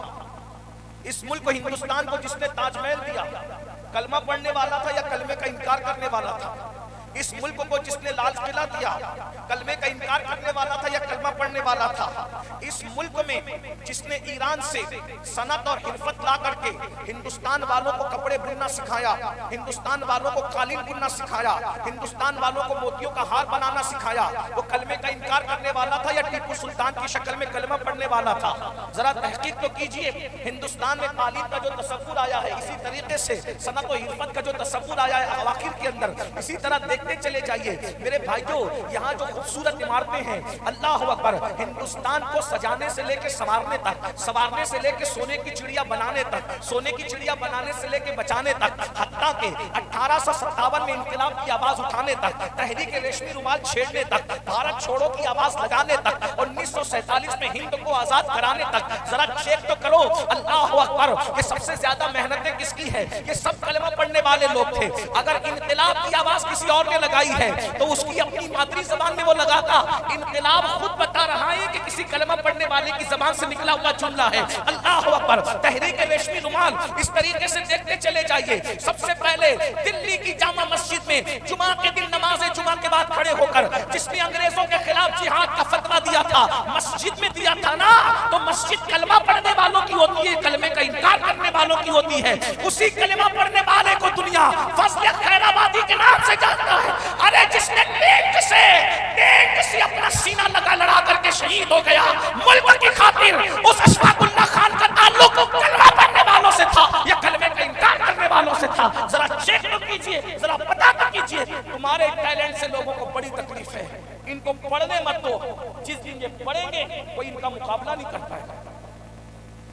اس ملک ہندوستان کو جس نے تاج محل دیا کلمہ پڑھنے والا تھا یا کلمے کا انکار کرنے والا تھا؟ اس ملک کو جس نے لال قلعہ دیا کلمے کا انکار کرنے والا تھا یا کلمہ پڑھنے والا تھا؟ اس ملک میں جس نے ایران سے صنعت اور حرفت لا کر کے ہندوستان والوں کو کپڑے بننا سکھایا، ہندوستان والوں کو قالین بننا سکھایا، ہندوستان والوں کو موتیوں کا ہار بنانا سکھایا، وہ کلمے کا انکار کرنے والا تھا یا ٹیپو سلطان کی شکل میں کلمہ پڑھنے والا تھا؟ ذرا تحقیق تو کیجئے۔ ہندوستان میں قالین کا جو تصور آیا ہے، اسی طریقے سے صنعت و حرفت کا جو تصور آیا ہے اواخر کے اندر، اسی طرح دیکھتے چلے جائیے میرے بھائیو۔ یہاں جو خوبصورت عمارتیں ہیں، اللہ اکبر، ہندوستان کو سجانے سے لے کے سنوارنے تک، سنوارنے سے لے کے سونے کی چڑیا بنانے تک، سونے کی چڑیا بنانے سے لے کے بچانے تک، حتیٰ کہ 1857 میں انقلاب کی آواز اٹھانے تک، تحریک ریشمی رومال چھیڑنے تک، بھارت چھوڑو کی آواز لگانے تک، 1947 میں ہند کو آزاد کرانے تک، ذرا چیک تو کرو اللہ اکبر کہ سب سے زیادہ محنتیں کس کی ہے؟ یہ سب کلمہ پڑھنے والے لوگ تھے۔ اگر انقلاب کی آواز کسی اور نے لگائی ہے تو اس کی اپنی مادری زبان میں وہ لگاتا۔ انقلاب خود بتا رہا ہے کہ کسی کلمہ پڑھنے والے کی زبان سے نکلا ہوا جملہ ہے۔ اللہ اکبر، تحریک ریشمی رومال اس طریقے سے دیکھتے چلے جائیے۔ سب سے پہلے دلی کی جامع مسجد میں جمعہ کے دن نماز جمعہ کے بعد کھڑے ہو کر جس نے انگریزوں کے خلاف جہاد کا فتویٰ دیا تھا، مسجد میں دیا تھا نا، تو مسجد کلمہ پڑھنے والوں کی ہوتی ہے، کلمے کا انکار کرنے والوں کی ہوتی ہے۔ اسی کلمہ پڑھنے والے کو دنیا فضل خیر آبادی کے نام سے جانتا ہے۔ ارے جس نے ٹینک سے اپنا سینہ لڑا کر کے شہید ہو گیا ملک کی خاطر، اس اشفاق اللہ خان کا تعلق کلمہ پڑھنے والوں سے تھا یا کلمے کا انکار کرنے والوں سے تھا؟ ذرا چیک تو کیجئے، ذرا پتہ تو کیجئے۔ تمہارے ٹیلنٹ سے لوگوں کو بڑی تکلیف ہے، ان کو پڑھنے مت دو، جس دن یہ پڑھیں گے کوئی ان کا مقابلہ نہیں کر پائے گا۔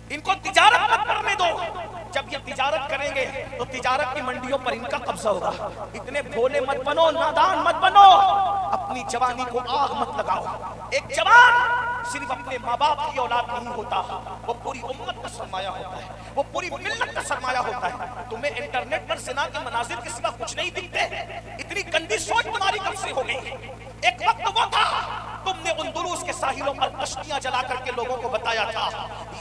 ان کو تجارت مت کرنے دو، جب یہ تجارت کریں گے تو تجارت کی منڈیوں پر ان کا قبضہ ہوگا۔ اتنے بھولے مت بنو، نادان مت بنو، اپنی جوانی کو آگ مت لگاؤ۔ ایک جوان صرف اپنے ماں باپ کی اولاد نہیں ہوتا، وہ پوری امت کا سرمایہ ہوتا ہے، وہ پوری ملت کا سرمایہ ہوتا ہے۔ تمہیں انٹرنیٹ پر زنا کے مناظر کے سوا کچھ نہیں دکھتے؟ اتنی گندی سوچ تمہاری کب سے ہو گئی؟ ایک وقت وہ تھا تم نے اندلس کے ساحلوں پر کشتیاں جلا کر کے لوگوں کو بتایا تھا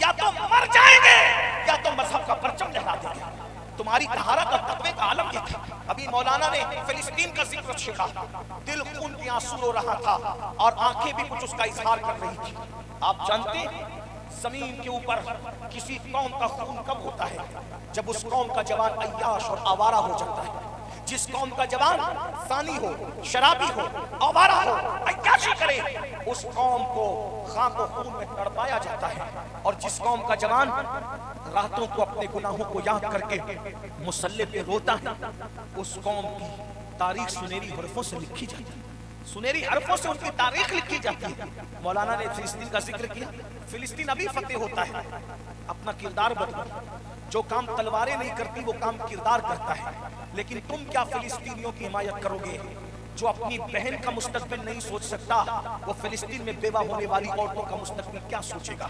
یا تو مر جائیں گے یا تو مذہب کا پرچم لہرا دیں گے۔ تمہاری طہارت اور تقوی کا عالم یہ تھا۔ ابھی مولانا نے فلسطین کا ذکر چھیڑا، دل خون کے آنسو رو رہا تھا اور آنکھیں بھی کچھ اس کا اظہار کر رہی تھی۔ آپ جانتے ہیں زمین کے اوپر کسی قوم کا خون کب ہوتا ہے؟ جب اس قوم کا جوان عیاش اور آوارہ ہو جاتا ہے۔ جس قوم کا جوان زانی ہو، شرابی ہو، آوارہ ہو، عیاشی کرے، اس قوم کو خاک و خون میں تڑپایا جاتا ہے، اور جس قوم کا جوان راتوں کو اپنے گناہوں کو یاد کر کے مصلی پہ روتا ہے، اس قوم کی تاریخ سنہری حرفوں سے لکھی جاتی ہے، سنہری حرفوں سے ان کی تاریخ لکھی جاتی ہے۔ مولانا نے فلسطین کا ذکر کیا، فلسطین ابھی فتح ہوتا ہے، اپنا کردار بدلو، جو کام تلواریں نہیں کرتی وہ کام کردار کرتا ہے۔ لیکن تم کیا فلسطینیوں کی حمایت کرو گے؟ جو اپنی بہن کا مستقبل نہیں سوچ سکتا، وہ فلسطین میں بیوہ ہونے والی عورتوں کا مستقبل کیا سوچے گا؟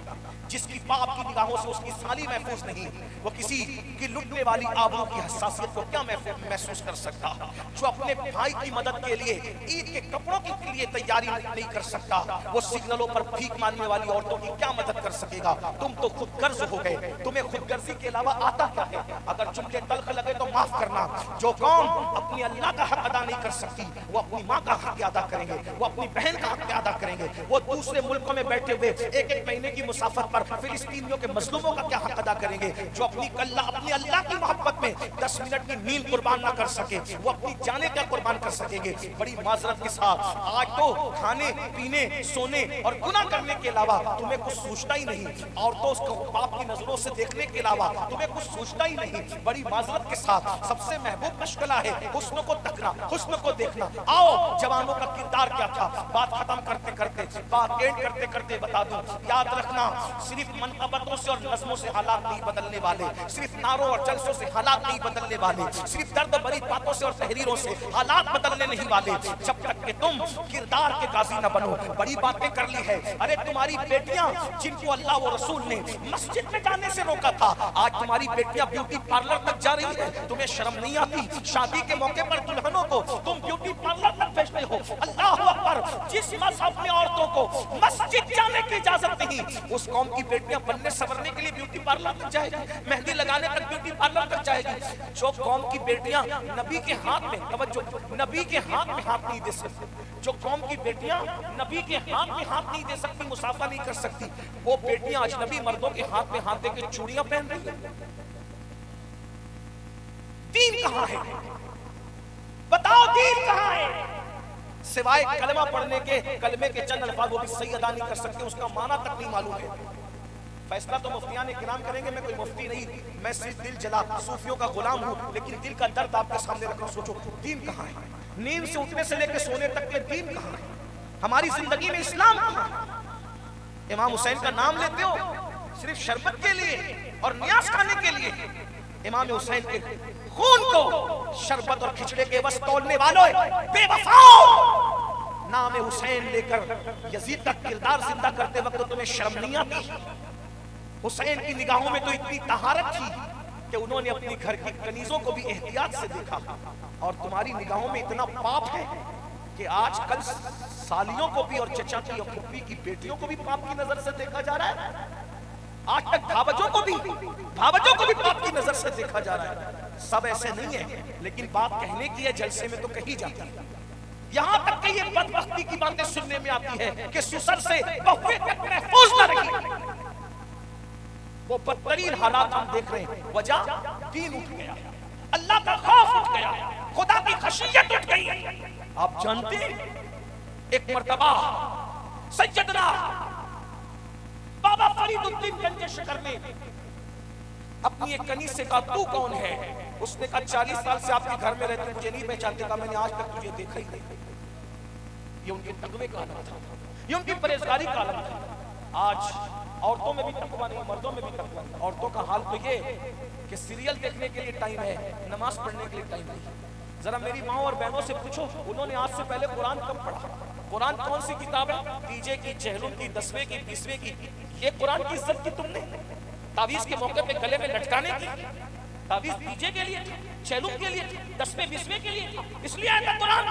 جس کی باپ کی نگاہوں سے اس کی سالی محفوظ نہیں، وہ کسی کی لٹنے والی آبرو کی حساسیت کو کیا محسوس کر سکتا؟ جو اپنے بھائی کی مدد کے لیے عید کے کپڑوں کے لیے تیاری نہیں کر سکتا، وہ سگنلوں پر بھیک مانگنے والی عورتوں کی کیا مدد کر سکے گا؟ تم تو خود غرض ہو گئے، تمہیں خود غرضی کے علاوہ آتا کیا ہے؟ اگر جملے تلخ لگے تو معاف کرنا، جو قوم اپنی اللہ کا حق ادا نہیں کر سکتی، وہ اپنی ماں کا حق ادا کریں گے، وہ اپنی بہن کا حق ادا کریں گے، وہ دوسرے ملکوں میں بیٹھے ہوئے ایک ایک مہینے کی مسافت پر فلسطینیوں کے مظلوموں کا کیا حق ادا کریں گے؟ جو اپنی اللہ کی محبت میں 10 منٹ کی نیند قربان نہ کر سکے، وہ اپنی جانیں کیا قربان کر سکیں گے؟ بڑی معذرت کے ساتھ آج تو کھانے پینے سونے اور گناہ کرنے کے علاوہ تمہیں کچھ سوچتا ہی نہیں، عورتوں کو باپ کی نظروں سے دیکھنے کے علاوہ تمہیں کچھ سوچتا ہی نہیں۔ بڑی معذرت کے ساتھ سب سے محبوب مشغلہ ہے حسن کو تکنا، حسن کو دیکھنا۔ آؤ جوانوں کا کردار کیا تھا، بات ختم کرتے کرتے، بات اینڈ کرتے کرتے بتا دوں، یاد رکھنا صرف منقبتوں سے اور نظموں سے حالات نہیں بدلنے والے، صرف نعروں اور جلسوں سے حالات نہیں بدلنے والے، صرف درد بھری باتوں سے اور تحریروں سے حالات بدلنے نہیں والے، جب تک کہ تم کردار کے قاضی نہ بنو۔ بڑی باتیں کر لی ہے، ارے تمہاری بیٹیاں جن کو اللہ و رسول نے مسجد میں جانے سے روکا تھا، آج تمہاری بیٹیاں بیوٹی پارلر تک جا رہی ہیں، تمہیں شرم نہیں آتی؟ شادی کے موقع پر دلہنوں کو تم بیوٹی پارلر تک بھیجتے ہو۔ اللہ اکبر، جس مذہب میں عورتوں کو مسجد جانے کی اجازت نہیں، اس قوم کی بیٹیاں بننے سنورنے کے لیے بیوٹی پارلر تک جائے گی، مہندی لگانے تک بیوٹی پارلر تک جائے گی۔ جو قوم کی بیٹیاں نبی کے ہاتھ میں، توجہ، نبی کے ہاتھ میں ہاتھ نہیں دے سکتی، جو قوم کی بیٹیاں نبی کے ہاتھ میں ہاتھ نہیں دے سکتی، مصافحہ نہیں کر سکتی، وہ بیٹیاں اجنبی مردوں کے ہاتھ میں ہاتھ دے کے چوڑیاں پہن رہی ہیں۔ دین کہاں ہے؟ بتاؤ دین کہاں ہے؟ سوائے کلمہ پڑھنے کے، کلمے کے چند الفاظ وہ بھی صحیح ادا نہیں کر سکتے، اس کا معنی تک نہیں معلوم ہے۔ فیصلہ تو مفتیان کرام کریں گے، میں کوئی مفتی نہیں، میں صرف دل جلا صوفیوں کا غلام ہوں، لیکن دل کا درد آپ کے سامنے رکھنا۔ سوچو دین کہاں ہے؟ نیند سے اٹھنے سے لے کے سونے تک کے دین کہاں ہے؟ ہماری زندگی میں اسلام کہاں ہے؟ امام حسین کا نام لیتے ہو صرف شربت کے لیے اور نیاز کھانے کے لیے؟ امام حسین کے خون کو شربت اور کھچڑے کے بس تولنے والوں بے وفاؤ، نام حسین لے کر یزید کا کردار زندہ کرتے وقت تمہیں شرم نہیں آتی؟ حسین کی نگاہوں میں تو اتنی طہارت تھی کہ انہوں نے اپنی گھر کی کنیزوں کو بھی احتیاط سے دیکھا، اور تمہاری نگاہوں میں اتنا پاپ ہے کہ آج کل سالیوں کو بھی اور چچا کی اور پھوپھی کی بیٹیوں کو بھی پاپ کی نظر سے دیکھا جا رہا ہے۔ آج تک بھاوجوں کو بھی پاپ کی نظر سے دیکھا جا رہا ہے۔ سب ایسے نہیں ہیں، لیکن بات کہنے کی ہے، جلسے میں تو کہی جاتی ہے۔ یہاں تک کہ یہ بدبختی کی باتیں سننے میں آتی ہے کہ سسر سے بہویں تک محفوظ نہ رہی۔ وہ بدترین حالات ہم دیکھ رہے ہیں، وجہ دین اٹھ گیا، اللہ کا خوف اٹھ گیا، خدا کی خشیت اٹھ گئی۔ آپ جانتے ہیں ایک مرتبہ سیدنا بابا فرید الدین گنج شکر نے اپنی ایک کنیز سے کہا تو کون ہے؟ اس نے کہا 40 سال سے آپ کے گھر میں رہتے مجھے نہیں پہچانتے، کہا میں نے آج تک تجھے دیکھا ہی نہیں۔ یہ ان کے تقوی کا عالم تھا، یہ ان کی پرہیزگاری کا عالم تھا۔ آج عورتوں میں بھی تقوی نہیں، مردوں میں بھی تقوی نہیں۔ عورتوں کا حال تو یہ کہ سیریل دیکھنے کے لیے ٹائم ہے، نماز پڑھنے کے لیے ٹائم نہیں۔ ذرا میری ماں اور بہنوں سے پوچھو انہوں نے آج سے پہلے قرآن کب پڑھا؟ قرآن کون سی کتاب ہے؟ تیجے کی، چہلم کی، 10ویں کی، 20ویں کی؟ یہ قرآن کی عزت کی تم نے؟ تعویذ کے موقع پہ گلے میں لٹکانے کی تعویذ تیجے کے لیے تھی، چہلم کے لیے تھی، 10ویں 20ویں کے لیے تھی، اس لیے آیا قرآن۔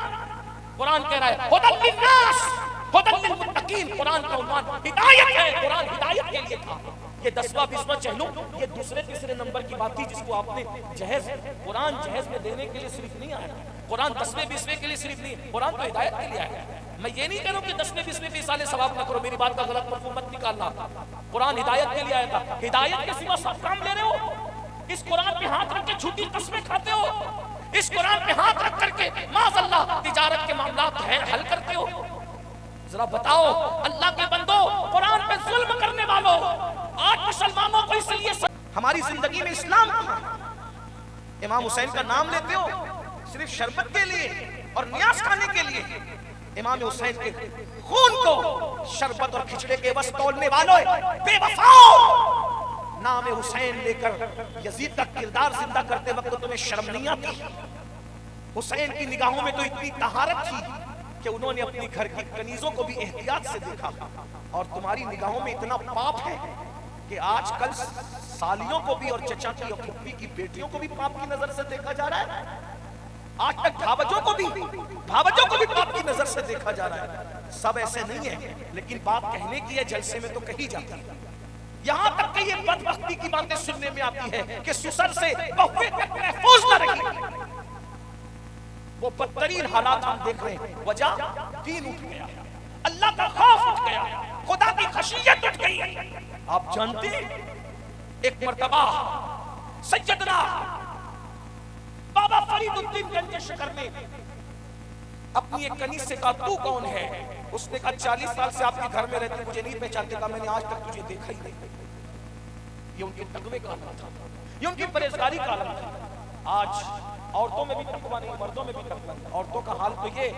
قرآن کہہ رہا ہے ہدی للناس ہدی للمتقین، قرآن کا عنوان ہدایت ہے، قرآن ہدایت کے لیے تھا۔ یہ 10واں 20واں چہلم یہ دوسرے تیسرے نمبر کی بات تھی جس کو آپ نے جہیز، قرآن جہیز میں دینے کے لیے صرف نہیں آیا، قرآن 10ویں 20ویں کے لیے صرف نہیں، قرآن تو ہدایت کے لیے آیا۔ میں یہ نہیں کہہ رہا ہوں کہ 10ویں 20ویں بھی سالے ثواب نہ کرو، میری بات کا غلط مفہوم مت نکالنا۔ قرآن ہدایت کے لیے آیا تھا، ہدایت کے سوا سب کام لے رہے ہو، اس قرآن پہ ہاتھ رکھ کے جھوٹی قسمیں کھاتے ہو، اس قرآن پہ ہاتھ رکھ کر کے معاذ اللہ تجارت کے معاملات حل کرتے ہو۔ ذرا بتاؤ اللہ کے بندو، قرآن پہ ظلم کرنے والوں، آج مسلمانوں کو اس لیے ہماری زندگی میں اسلام کہاں؟ امام حسین کا نام لیتے ہو صرف شربت کے لیے اور نیاز کھانے کے لیے؟ امام حسین کے خون کو شربت اور کھچڑے کے بس تولنے والوں، بے وفاؤ، نام حسین لے کر یزید کا کردار زندہ کرتے وقت تمہیں شرم نہیں آتی؟ حسین کی نگاہوں میں تو اتنی طہارت تھی کہ انہوں نے اپنی گھر کی کنیزوں کو بھی احتیاط سے دیکھا، اور تمہاری نگاہوں میں اتنا پاپ ہے کہ آج کل سالیوں کو بھی اور چچا کی اور پھپھی کی بیٹیوں کو بھی پاپ کی نظر سے دیکھا جا رہا ہے۔ آج تک بھاوجوں کو بھی پاپ کی نظر سے دیکھا جا رہا ہے۔ سب ایسے نہیں ہیں، لیکن بات کہنے کی ہے، جلسے میں تو کہی جاتی ہے۔ یہاں تک کہ یہ بدبختی کی باتیں سننے میں آتی ہے کہ سسر سے بہویں تک محفوظ نہ رہی۔ وہ بدترین حالات ہم دیکھ رہے ہیں، وجہ دین اٹھ گیا، اللہ کا خوف اٹھ گیا، خدا کی خشیت اٹھ گئی۔ آپ جانتے ہیں ایک مرتبہ سیدنا بابا فرید الدین گنج شکر نے اپنی ایک کنیز سے کہا تو کون ہے؟ اس نے کہا 40 سال سے آپ کے گھر میں رہتے مجھے نہیں پہچانتے، کہا میں نے آج تک تجھے دیکھا ہی نہیں۔ یہ ان کے تقوی کا عالم تھا، یہ ان کی پرہیزگاری کا عالم تھا۔ آج عورتوں میں بھی تقوی نہیں، مردوں میں بھی تقوی نہیں۔ عورتوں کا حال تو یہ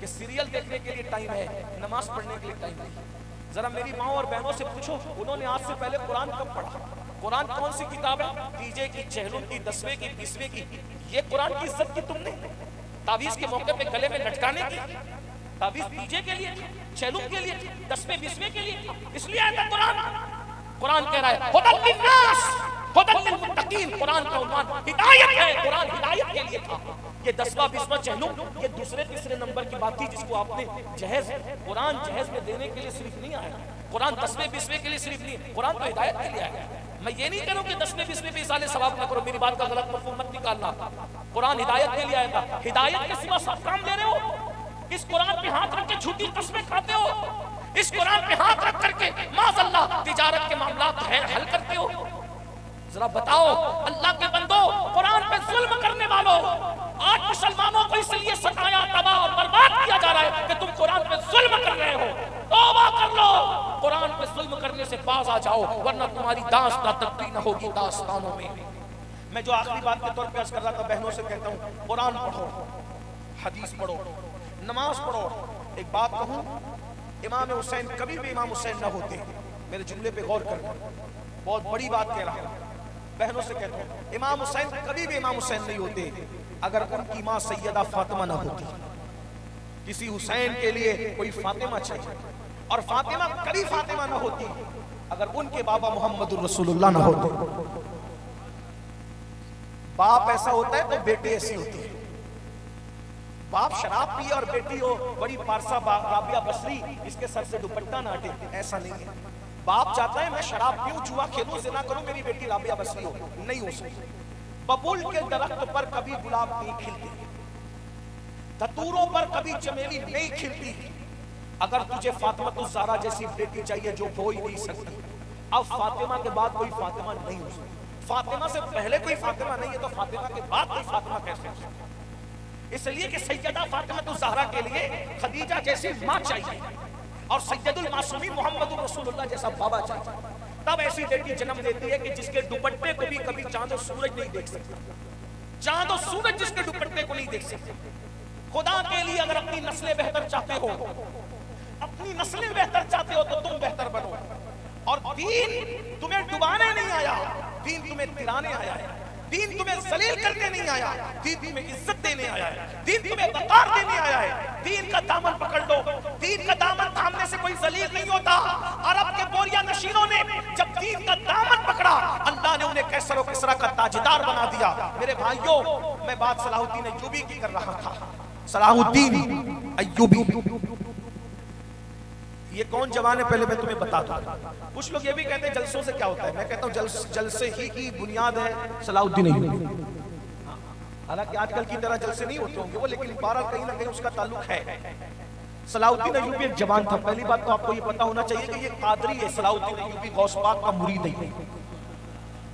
کہ سیریل دیکھنے کے لیے ٹائم ہے، نماز پڑھنے کے لیے ٹائم نہیں۔ ذرا میری ماں اور بہنوں سے پوچھو انہوں نے آج سے پہلے قرآن کب پڑھا؟ قرآن کون سی کتاب ہے؟ تیجے کی، چہلم کی، 10ویں کی، 20ویں کی۔ یہ قرآن کی عزت کی تم نے تعویذ کے موقع پہ گلے میں لٹکانے کی، تعویذ تیجے کے لیے، چہلم کے لیے، 10ویں 20ویں کے لیے، اس لیے آیا تھا قرآن۔ قرآن کہہ رہا ہے ہدی للناس ہدی للمتقین، قرآن کا عنوان ہدایت ہے، قرآن ہدایت کے لیے تھا۔ یہ 10واں 20واں چہلم یہ دوسرے تیسرے نمبر کی بات تھی جس کو آپ نے جہیز، قرآن جہیز میں دینے کے لیے صرف نہیں آیا، قرآن 10ویں 20ویں کے لیے صرف نہیں، قرآن تو ہدایت کے لیے آیا۔ میں یہ نہیں کروں کہ 10ویں 20ویں پہ اصالے ثواب نہ کرو، میری بات کا غلط مفہوم مت نکالنا۔ قرآن ہدایت کے لیے آیا تھا، ہدایت کے سوا سب کام لے رہے ہو، اس قرآن پہ ہاتھ رکھ کے جھوٹی قسمیں کھاتے ہو، اس قرآن پہ ہاتھ رکھ کر کے معاذ اللہ تجارت کے معاملات حل کرتے ہو۔ ذرا بتاؤ اللہ کے بندو، قرآن پہ ظلم کرنے والوں، آج مسلمانوں کو اس لیے ستایا، تباہ اور برباد کیا جا رہا ہے کہ تم قرآن پہ ظلم کر رہے ہو۔ توبہ کر لو، قرآن پہ ظلم کرنے سے باز آ جاؤ، ورنہ تمہاری داستان تبدیل نہ ہوگی داستانوں میں۔ میں جو آخری بات کے طور پہ عرض کر رہا تھا، بہنوں سے کہتا ہوں قرآن پڑھو، حدیث پڑھو، نماز پڑھو۔ ایک بات کہوں، امام حسین کبھی بھی امام حسین نہ ہوتے، میرے جملے پہ غور کرنا، بہت بڑی بات کہہ رہا ہوں، بہنوں سے کہتا ہوں امام حسین کبھی بھی امام حسین نہیں ہوتے اگر ان کی ماں سیدہ فاطمہ نہ ہوتی۔ کسی حسین کے لیے کوئی فاطمہ چاہیے، اور فاطمہ کبھی فاطمہ نہ ہوتی اگر ان کے بابا محمد الرسول اللہ نہ ہوتے۔ باپ ایسا ہوتا ہے تو بیٹی ایسی ہوتی ہے، باپ شراب پیے اور بیٹی ہو بڑی پارسا رابعہ بصری، اس کے سر سے دوپٹہ نہ ہٹے، ایسا نہیں ہے۔ باپ چاہتا ہے میں شراب پیوں، جوا کھیلوں، زنا کروں، میری بیٹی رابعہ بصری ہو، نہیں ہو سکتی۔ ببول کے درخت پر کبھی گلاب نہیں کھلتے، دھتوروں پر کبھی چمیلی نہیں کھلتی۔ اگر تجھے فاطمہ الزہرا جیسی بیٹی چاہیے جو ہو ہی نہیں سکتی، اب فاطمہ کے بعد کوئی فاطمہ نہیں ہو سکتی۔ فاطمہ سے پہلے کوئی فاطمہ نہیں ہے تو فاطمہ کے بعد کوئی فاطمہ کیسے ہو سکتی؟ اس لیے کہ سیدہ فاطمہ الزہرا کے لیے خدیجہ جیسی ماں چاہیے، اور سید المعصومین محمد رسول اللہ جیسا بابا چاہیے۔ تب ایسی بیٹی جنم دیتی ہے کہ جس کے دوپٹے کو بھی کبھی چاند و سورج نہیں دیکھ سکتا، چاند و سورج جس کے دوپٹے کو نہیں دیکھ سکتے۔ خدا کے لیے اگر اپنی نسلیں بہتر چاہتے ہو، اپنی نسلیں بہتر چاہتے ہو تو تم بہتر بنو، اور دین تمہیں ڈبانے نہیں آیا، دین تمہیں ترانے آیا ہے، دین تمہیں ذلیل کرنے نہیں آیا، دین تمہیں عزت دینے آیا ہے، دین تمہیں وقار دینے آیا ہے۔ دین کا دامن پکڑ لو، دین کا دامن تھامنے سے کوئی ذلیل نہیں ہوتا۔ عرب کے بوریا نشینوں نے جب دین کا دامن پکڑا، اللہ نے انہیں کیسر و کسرا کا تاجدار بنا دیا۔ میرے بھائیوں، میں بات صلاح الدین ایوبی کی کر رہا تھا، صلاح الدین ایوبی یہ کون جوان ہے پہلے میں تمہیں بتا دوں۔ کچھ لوگ یہ بھی کہتے ہیں جلسوں سے کیا ہوتا ہے، میں کہتا ہوں جلسے ہی کی بنیاد ہے صلاح الدین ایوبی۔ حالانکہ آج کل کی طرح جلسے نہیں ہوتے ہوں گے وہ، لیکن بہرحال کہیں نہ کہیں اس کا تعلق ہے۔ صلاح الدین ایوبی ایک جوان تھا۔ پہلی بات تو آپ کو یہ پتا ہونا چاہیے کہ یہ قادری ہے، صلاح الدین ایوبی غوث پاک کا مرید نہیں،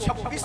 26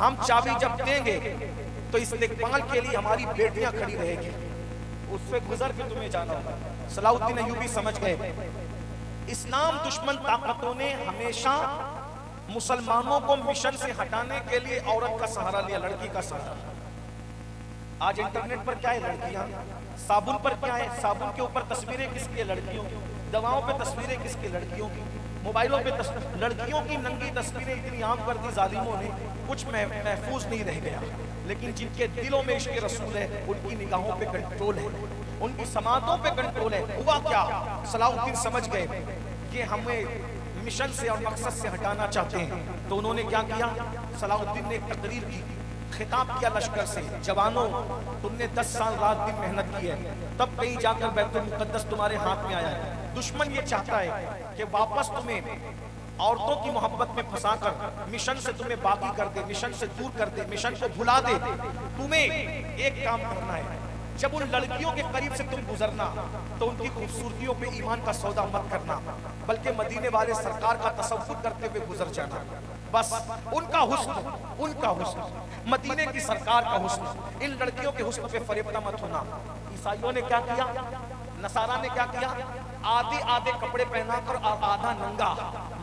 ہم چابی جب دیں گے تو استقبال کے لیے ہماری بیٹیاں کھڑی رہے گی، اس سے گزر کے تمہیں جانا ہوگا۔ صلاح الدین ایوبی سمجھ گئے اسلام دشمن طاقتوں نے ہمیشہ مسلمانوں کو مشن سے ہٹانے کے لیے عورت کا سہارا لیا، لڑکی کا سہارا۔ آج انٹرنیٹ پر کیا ہے؟ لڑکیاں۔ صابن پر کیا ہے؟ صابن کے اوپر تصویریں کس کی؟ لڑکیوں کی۔ دواؤں پہ تصویریں کس کی؟ لڑکیوں کی۔ موبائلوں پہ لڑکیوں کی ننگی تصویریں اتنی عام کر دی ظالموں نے، کچھ محفوظ نہیں رہ گیا۔ لیکن جن کے دلوں میں عشق رسول ہے ان کی نگاہوں پہ کنٹرول ہے، ان کی سماعتوں پہ کنٹرول ہے۔ ہوا کیا؟ صلاح الدین سمجھ گئے کہ ہمیں مشن سے اور مقصد سے ہٹانا چاہتے ہیں، تو انہوں نے کیا کیا؟ صلاح الدین نے ایک تقریر کی، خطاب کیا لشکر سے، جوانوں تم نے 10 سال رات دن محنت کی ہے، تب کہیں جا کر بیت المقدس تمہارے ہاتھ میں آیا ہے۔ دشمن یہ چاہتا ہے کہ واپس تمہیں عورتوں کی محبت میں پھنسا کر مشن سے تمہیں باقی کر دے، مشن سے دور کر دے، مشن کو بھلا دے۔ تمہیں ایک کام کرنا ہے، جب ان لڑکیوں کے قریب سے تم گزرنا تو ان کی خوبصورتیوں پہ ایمان کا سودا مت کرنا، بلکہ مدینے والے سرکار کا تصور کرتے ہوئے گزر جانا۔ بس ان کا حسن، مدینے کی سرکار کا حسن، ان لڑکیوں کے حسن پہ فریبتہ مت ہونا۔ عیسائیوں نے کیا کیا؟ نصارہ نے کیا کیا؟ آدھے کپڑے پہنا کر اور آدھا ننگا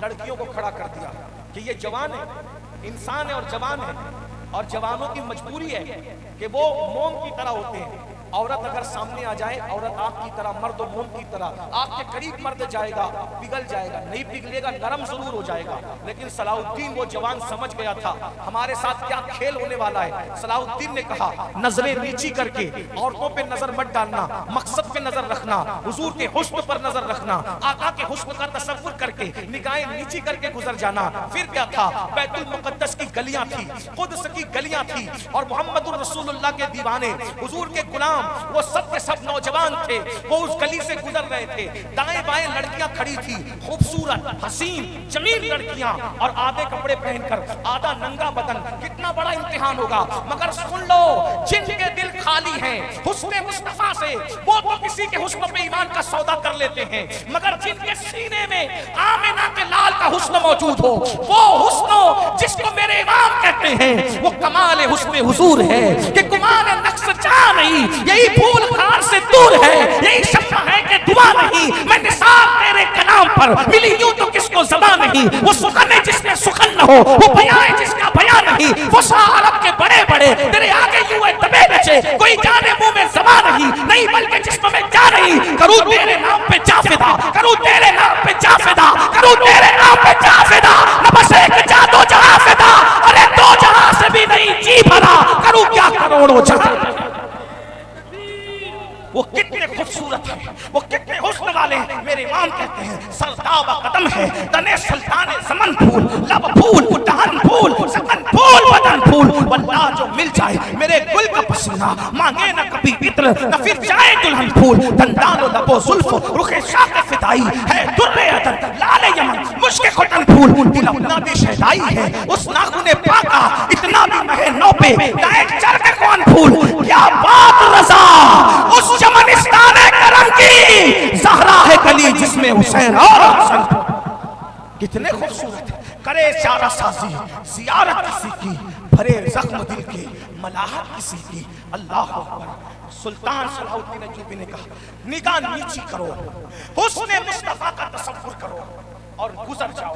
لڑکیوں کو کھڑا کر دیا کہ یہ جوان ہے، انسان ہے اور جوان ہے، اور جوانوں کی مجبوری ہے کہ وہ موم کی طرح ہوتے ہیں۔ عورت اگر سامنے آ جائے، عورت آگ کی طرح، مرد و موم کی طرح، آگ کے قریب مرد جائے گا پگھل جائے گا، نہیں پگھلے گا، نرم ضرور ہو جائے گا۔ لیکن صلاح الدین وہ جوان سمجھ گیا تھا ہمارے ساتھ کیا کھیل ہونے والا ہے۔ صلاح الدین نے کہا نظریں نیچی کر کے عورتوں پہ نظر مت ڈالنا، مقصد پہ نظر رکھنا، حضور کے حسن پر نظر رکھنا، آقا کے حسن کا تصور کر کے نگاہیں نیچی کر کے گزر جانا۔ پھر کیا تھا؟ بیت المقدس کی گلیاں تھی، قدس کی گلیاں تھی، اور محمد الرسول اللہ کے دیوانے، حضور کے غلام، وہ سب کے سب نوجوان تھے، وہ اس گلی سے گزر رہے تھے۔ دائیں بائیں لڑکیاں کھڑی تھی، خوبصورت، حسین، جمیل لڑکیاں، اور آدھے کپڑے پہن کر آدھا ننگا بدن۔ کتنا بڑا امتحان ہوگا، مگر سن لو، جن کے دل خالی ہیں حسن مصطفیٰ سے، وہ تو کسی کے حسن پہ ایمان کا سودا کر لیتے ہیں، مگر جن کے سینے میں آمنہ کے لال کا حسن موجود ہو، وہ حسن جس کو میرے امام کہتے ہیں، وہ کمال حسن حضور ہے کہ کمال نقص جا نہیں، یہی پھول خار سے دور ہے، یہی شمع ہے کہ دعا نہیں۔ میں نثار تیرے کلام پر ملی یوں تو کس کو زبان نہیں، وہ سخن ہے جس میں سخن نہ ہو، وہ بیان ہے جس کا بیان نہیں، وہ عرب کے بڑے بڑے تیرے آگے یوں ہے دبے بچے، کوئی جانے منہ میں زبان نہیں بلکہ جسم میں جا نہیں۔ کروں تیرے نام پہ جا فدا، کروں تیرے نام پہ جا فدا، کروں تیرے نام پہ جا فدا، نہ بس ایک جا دو جہاں فدا، ارے دو جہاں سے بھی نہیں جی بھرا، کروں کیا کروڑوں جہاں۔ وہ کتنے خوبصورت ہیں، وہ کتنے حسن والے ہیں، میرے امام کہتے ہیں سرداب قدم ہے تنے سلطان زمن پھول، لب پھول، دہن پھول، سکن پھول، بدن پھول، واللہ جو مل جائے میرے گل کا پسینہ، مانگے نہ کبھی عطر نہ پھر جائے دلہن پھول، دندان و لب و زلف رخ شاق فدائی ہے، در عدن لال یمن مشک ختن پھول، دل اپنا بھی شہدائی ہے اس ناخن پاکا، اتنا بھی مہے نو پہ لائے چرک کون پھول۔ کیا بات رضا اس چمنستان کرم کی، زہرا ہے گلی جس میں حسین اور حسن۔ کتنے خوبصورت کرے چارہ سازی، زیارت کسی کی، بھرے زخم دل کے، ملاحت کسی کی۔ اللہ اکبر۔ سلطان صلاح الدین ایوبی نے کہا نگاہ نیچی کرو، حسن مصطفیٰ کا تصور کرو اور گزر جاؤ۔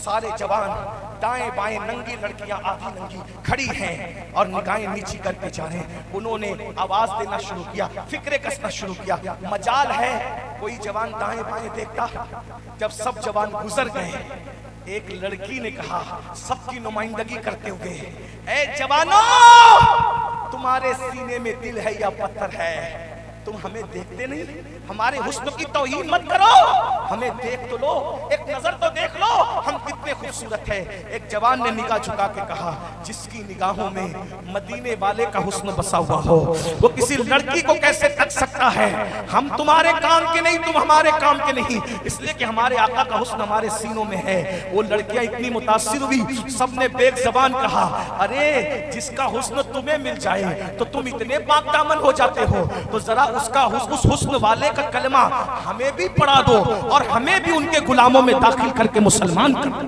سارے جوان دائیں بائیں ننگی لڑکیاں آدھی ننگی کھڑی ہیں اور نگاہیں نیچی کر کے جا رہے ہیں۔ انہوں نے آواز دینا شروع کیا، فکرے کسنا شروع کیا۔ مجال ہے کوئی جوان دائیں بائیں دیکھتا۔ جب سب جوان گزر گئے ایک لڑکی نے کہا سب کی نمائندگی کرتے ہوئے، اے جوانوں تمہارے سینے میں دل ہے یا پتھر ہے؟ تم ہمیں دیکھتے نہیں؟ ہمارے حسن کی توہین مت کرو، ہمیں دیکھ تو لو، ایک نظر تو دیکھ لو ہم کتنے خوبصورت ہیں۔ ایک جوان نے نگاہ جھکا کے کہا جس کی نگاہوں میں مدینے والے کا حسن بسا ہوا ہو وہ کسی لڑکی کو کیسے تک سکتا ہے؟ ہم تمہارے کام کے نہیں، تم ہمارے کام کے نہیں، اس لیے کہ ہمارے آقا کا حسن ہمارے سینوں میں ہے۔ وہ لڑکیاں اتنی متاثر ہوئی، سب نے بیک زبان کہا ارے جس کا حسن تمہیں مل جائے تو تم اتنے پاک دامن ہو جاتے ہو، تو ذرا اس حسن والے کا کلمہ ہمیں بھی پڑھا دو اور ہمیں بھی ان کے غلاموں میں داخل کر کے مسلمان کر دو۔